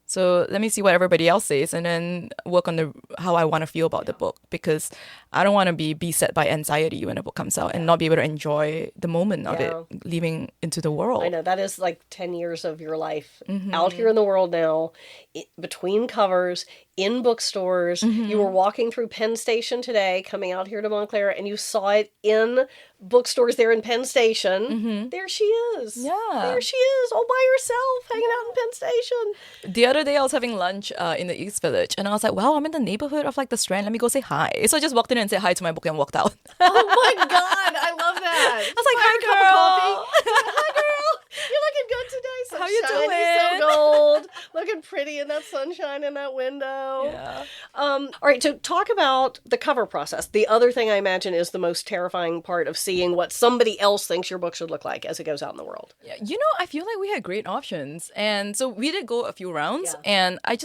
So let me see what everybody else says and then work on how I want to feel about the book because I don't want to be beset by anxiety when a book comes out and not be able to enjoy the moment of it leaving into the world. I know, that is like 10 years of your life out here in the world now, between covers, in bookstores. You were walking through Penn Station today, coming out here to Montclair, and you saw it in bookstores there in Penn Station. There she is. There she is, all by herself, hanging out in Penn Station. The other day I was having lunch in the East Village and I was like, wow, I'm in the neighborhood of like the Strand. Let me go say hi. So I just walked in and said hi to my book and walked out. Oh my God, I love that. I was like, hi, girl. Hi, girl. You're looking good today. So how you shiny, doing? so gold. Look looking pretty in that sunshine in that window. Yeah. All right, so talk about the cover process. The other thing I imagine is the most terrifying part of seeing what somebody else thinks your book should look like as it goes out in the world. Yeah, I feel like we had great options. And so we did go a few rounds, and I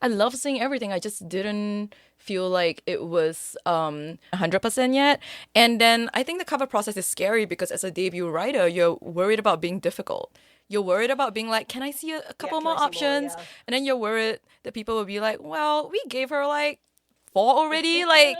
love seeing everything. I just didn't feel like it was 100% yet. And then I think the cover process is scary because as a debut writer, you're worried about being difficult. You're worried about being like, can I see a couple more options? And then you're worried that people will be like, well, we gave her like 4 already. Like,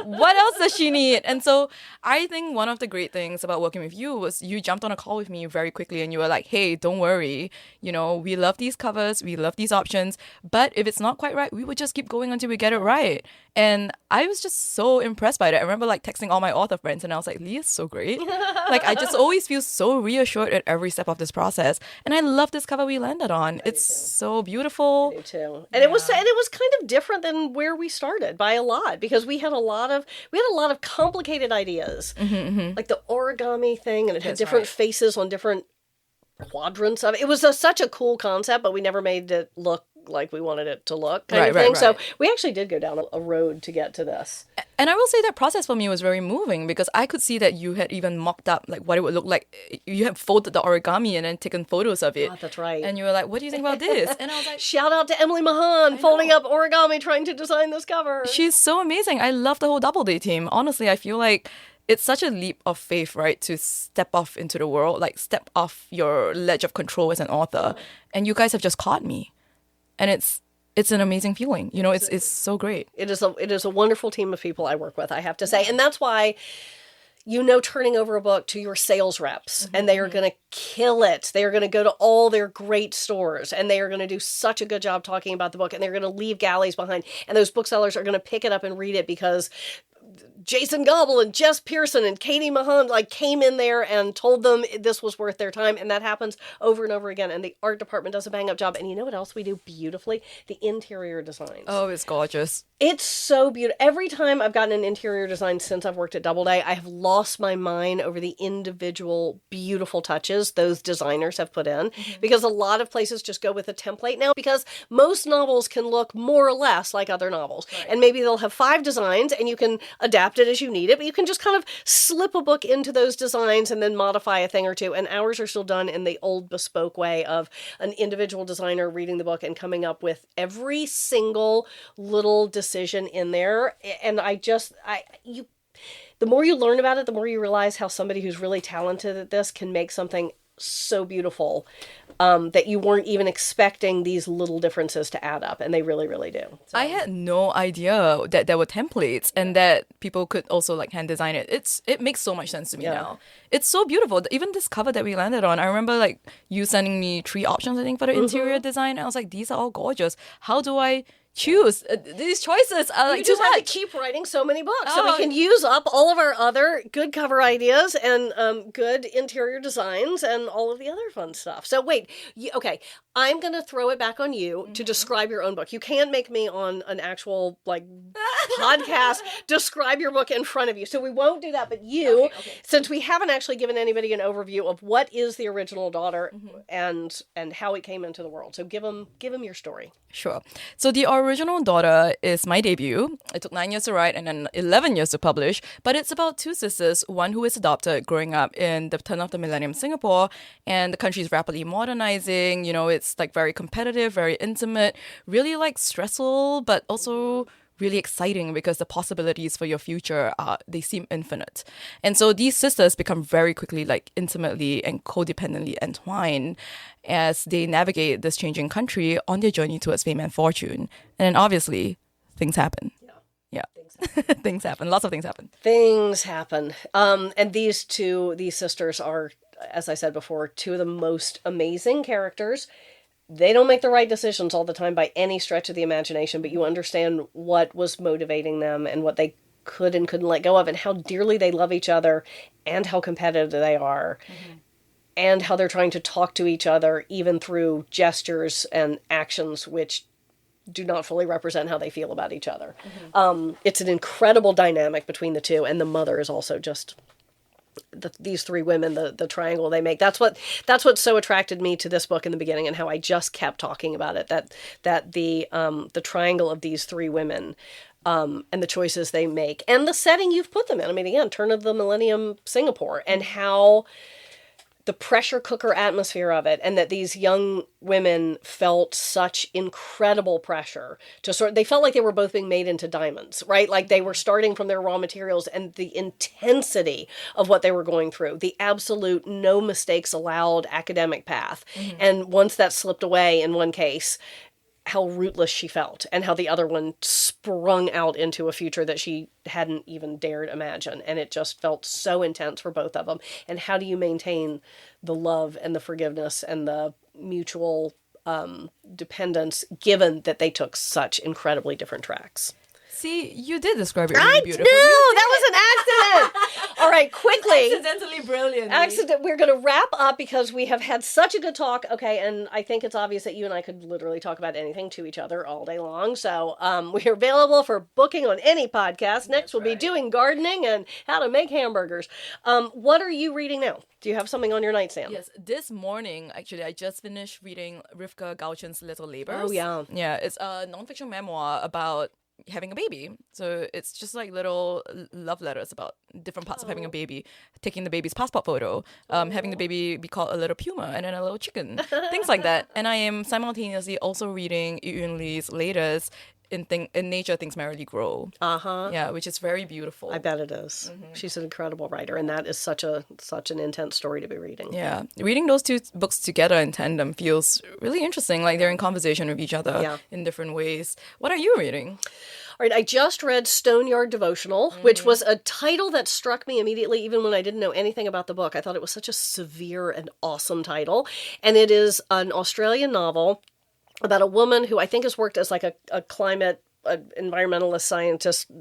what else does she need? And so I think one of the great things about working with you was you jumped on a call with me very quickly and you were like, hey, don't worry. We love these covers. We love these options. But if it's not quite right, we would just keep going until we get it right. And I was just so impressed by that. I remember like texting all my author friends and I was like, Lee is so great. Like, I just always feel so reassured at every step of this process. And I love this cover we landed on. It's so beautiful. I do too. And it was kind of different than where we started by a lot because we had a lot of complicated ideas. Like the origami thing, and it had different faces on different quadrants of it. It was such a cool concept, but we never made it look like we wanted it to look kind of thing. Right. So we actually did go down a road to get to this. And I will say that process for me was very moving because I could see that you had even mocked up like what it would look like. You had folded the origami and then taken photos of it. Oh, that's right. And you were like, what do you think about this? And I was like, shout out to Emily Mahan folding up origami trying to design this cover. She's so amazing. I love the whole Doubleday team. Honestly, I feel like it's such a leap of faith, right? To step off into the world, like step off your ledge of control as an author. And you guys have just caught me. And it's an amazing feeling. It's so great. It is a wonderful team of people I work with, I have to say. And that's why, turning over a book to your sales reps and they are going to kill it. They are going to go to all their great stores and they are going to do such a good job talking about the book and they're going to leave galleys behind. And those booksellers are going to pick it up and read it because Jason Gobble and Jess Pearson and Katie Mahan came in there and told them this was worth their time. And that happens over and over again. And the art department does a bang up job. And you know what else we do beautifully? The interior designs. Oh, it's gorgeous. It's so beautiful. Every time I've gotten an interior design since I've worked at Doubleday, I have lost my mind over the individual beautiful touches those designers have put in. Because a lot of places just go with a template now because most novels can look more or less like other novels. Right. And maybe they'll have 5 designs and you can adapt it as you need it, but you can just kind of slip a book into those designs and then modify a thing or two. And ours are still done in the old bespoke way of an individual designer reading the book and coming up with every single little decision in there. And the more you learn about it, the more you realize how somebody who's really talented at this can make something so beautiful that you weren't even expecting these little differences to add up, and they really, really do. So. I had no idea that there were templates and that people could also hand design it. It makes so much sense to me now. It's so beautiful. Even this cover that we landed on, I remember you sending me 3 options, I think, for the interior design. I was like, these are all gorgeous. How do I choose? These choices are you too just much. have to keep writing so many books so we can use up all of our other good cover ideas and good interior designs and all of the other fun stuff. So wait, okay, I'm going to throw it back on you to describe your own book. You can't make me on an actual podcast describe your book in front of you. So we won't do that, but you, since we haven't actually given anybody an overview of what is the original daughter and how it came into the world. So give them your story. Sure. So the original daughter is my debut. It took 9 years to write and then 11 years to publish. But it's about 2 sisters, one who is adopted growing up in the turn of the millennium Singapore, and the country is rapidly modernizing. It's very competitive, very intimate, really stressful, but also really exciting because the possibilities for your future they seem infinite. And so these sisters become very quickly intimately and codependently entwined as they navigate this changing country on their journey towards fame and fortune. And then obviously things happen. Yeah. Things happen. Lots of things happen. Things happen. And these sisters are, as I said before, 2 of the most amazing characters. They don't make the right decisions all the time by any stretch of the imagination, but you understand what was motivating them and what they could and couldn't let go of and how dearly they love each other and how competitive they are and how they're trying to talk to each other even through gestures and actions which do not fully represent how they feel about each other. It's an incredible dynamic between the 2, and the mother is also just these three women, the triangle they make. That's what so attracted me to this book in the beginning, and how I just kept talking about it. That the triangle of these three women, and the choices they make, and the setting you've put them in. I mean, again, turn of the millennium Singapore, and how the pressure cooker atmosphere of it, and that these young women felt such incredible pressure they felt like they were both being made into diamonds, right? Like they were starting from their raw materials, and the intensity of what they were going through, the absolute no mistakes allowed academic path. Mm-hmm. And once that slipped away in one case, how rootless she felt, and how the other one sprung out into a future that she hadn't even dared imagine. And it just felt so intense for both of them. And how do you maintain the love and the forgiveness and the mutual dependence, given that they took such incredibly different tracks? See, you did describe it really beautifully. That was an accident. All right, quickly. Accidentally brilliant. We're going to wrap up because we have had such a good talk. Okay, and I think it's obvious that you and I could literally talk about anything to each other all day long. So we are available for booking on any podcast. Next, we'll be doing gardening and how to make hamburgers. What are you reading now? Do you have something on your nightstand? Yes, this morning, actually, I just finished reading Rivka Gauchen's Little Labors. Oh, yeah. Yeah, it's a nonfiction memoir about having a baby. So it's just like little love letters about different parts of having a baby, taking the baby's passport photo, having the baby be called a little puma and then a little chicken, things like that. And I am simultaneously also reading Yun Lee's latest, In Nature Things Merrily Grow. Yeah, which is very beautiful. I bet it is. Mm-hmm. She's an incredible writer, and that is such an intense story to be reading. Yeah, reading those two books together in tandem feels really interesting, like they're in conversation with each other in different ways. What are you reading? All right, I just read Stoneyard Devotional, which was a title that struck me immediately, even when I didn't know anything about the book. I thought it was such a severe and awesome title, and it is an Australian novel about a woman who I think has worked as like a climate environmentalist scientist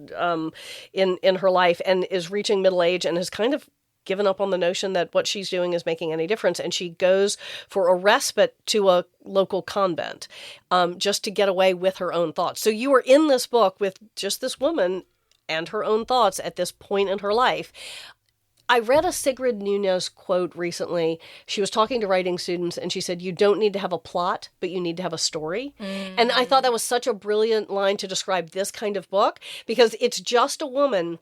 in her life, and is reaching middle age and has kind of given up on the notion that what she's doing is making any difference. And she goes for a respite to a local convent just to get away with her own thoughts. So you are in this book with just this woman and her own thoughts at this point in her life. I read a Sigrid Nunez quote recently. She was talking to writing students, and she said, you don't need to have a plot, but you need to have a story. Mm. And I thought that was such a brilliant line to describe this kind of book, because it's just a woman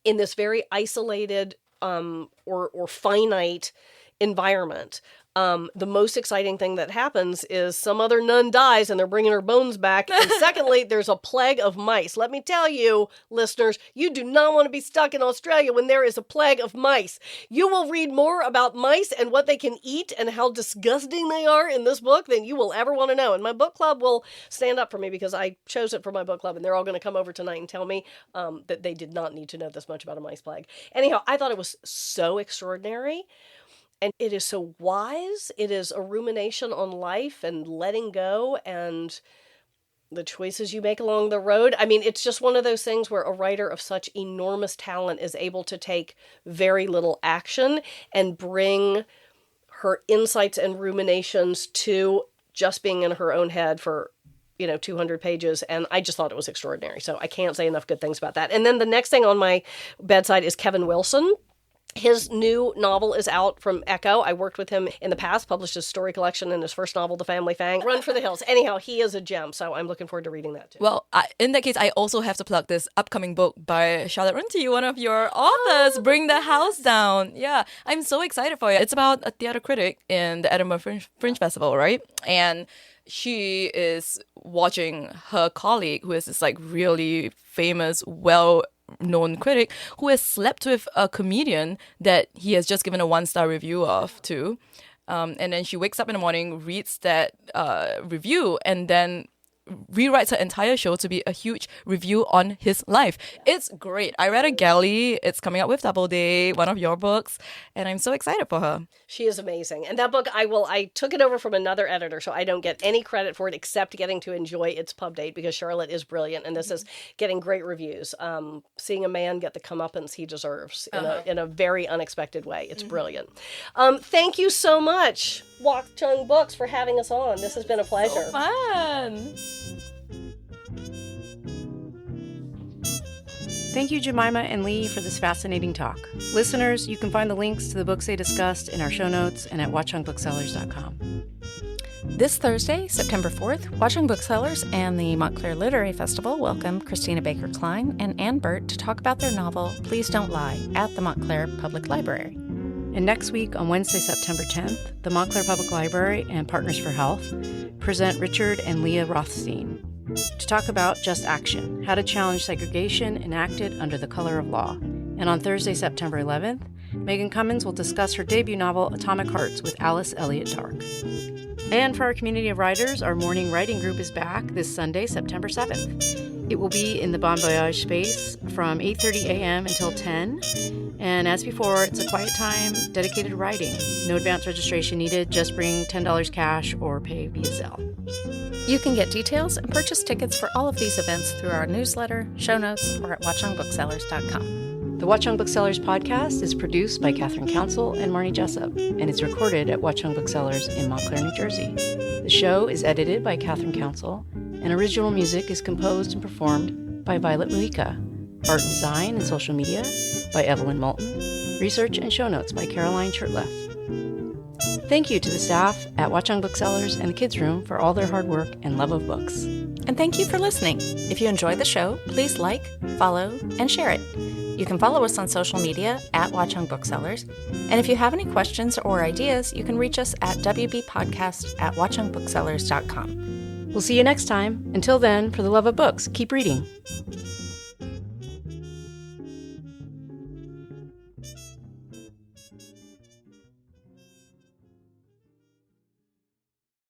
in this very isolated or finite environment. The most exciting thing that happens is some other nun dies and they're bringing her bones back. And secondly, there's a plague of mice. Let me tell you, listeners, you do not want to be stuck in Australia when there is a plague of mice. You will read more about mice and what they can eat and how disgusting they are in this book than you will ever want to know. And my book club will stand up for me because I chose it for my book club, and they're all going to come over tonight and tell me that they did not need to know this much about a mice plague. Anyhow, I thought it was so extraordinary. And it is so wise. It is a rumination on life and letting go and the choices you make along the road. I mean, it's just one of those things where a writer of such enormous talent is able to take very little action and bring her insights and ruminations to just being in her own head for 200 pages. And I just thought it was extraordinary. So I can't say enough good things about that. And then the next thing on my bedside is Kevin Wilson. His new novel is out from Echo. I worked with him in the past, published his story collection and his first novel, The Family Fang, Run for the Hills. Anyhow, he is a gem, so I'm looking forward to reading that too. Well, in that case, I also have to plug this upcoming book by Charlotte Runty, one of your authors, Bring the House Down. Yeah, I'm so excited for it. It's about a theater critic in the Edinburgh Fringe Festival, right? And she is watching her colleague, who is this like really famous, well-known critic, who has slept with a comedian that he has just given a 1-star review of too. And then she wakes up in the morning, reads that review, and then rewrites her entire show to be a huge review on his life. It's great. I read a galley. It's coming out with Doubleday, one of your books, and I'm so excited for her. She is amazing. And that book, I took it over from another editor, so I don't get any credit for it except getting to enjoy its pub date because Charlotte is brilliant, and this is getting great reviews. Seeing a man get the comeuppance he deserves in a very unexpected way. It's brilliant. Thank you so much, Watchung Books, for having us on. This has been a pleasure. So fun. Thank you, Jemimah and Lee, for this fascinating talk. Listeners, you can find the links to the books they discussed in our show notes and at watchungbooksellers.com. This Thursday, September 4th, Watchung Booksellers and the Montclair Literary Festival welcome Christina Baker Klein and Ann Burt to talk about their novel, Please Don't Lie, at the Montclair Public Library. And next week, on Wednesday, September 10th, the Montclair Public Library and Partners for Health present Richard and Leah Rothstein to talk about Just Action, How to Challenge Segregation Enacted Under the Color of Law. And on Thursday, September 11th, Megan Cummins will discuss her debut novel, Atomic Hearts, with Alice Elliott Dark. And for our community of writers, our morning writing group is back this Sunday, September 7th. It will be in the Bon Voyage space from 8:30 a.m. until 10. And as before, it's a quiet time dedicated to writing. No advance registration needed. Just bring $10 cash or pay via Zelle. You can get details and purchase tickets for all of these events through our newsletter, show notes, or at watchungbooksellers.com. The Watchung Booksellers podcast is produced by Kathryn Counsell and Marnie Jessup, and it's recorded at Watchung Booksellers in Montclair, New Jersey. The show is edited by Kathryn Counsell, and original music is composed and performed by Violet Mujica. Art and design and social media by Evelyn Moulton. Research and show notes by Caroline Shurtleff. Thank you to the staff at Watchung Booksellers and the Kids Room for all their hard work and love of books. And thank you for listening. If you enjoy the show, please like, follow, and share it. You can follow us on social media at Watchung Booksellers. And if you have any questions or ideas, you can reach us at wbpodcast@watchungbooksellers.com. We'll see you next time. Until then, for the love of books, keep reading.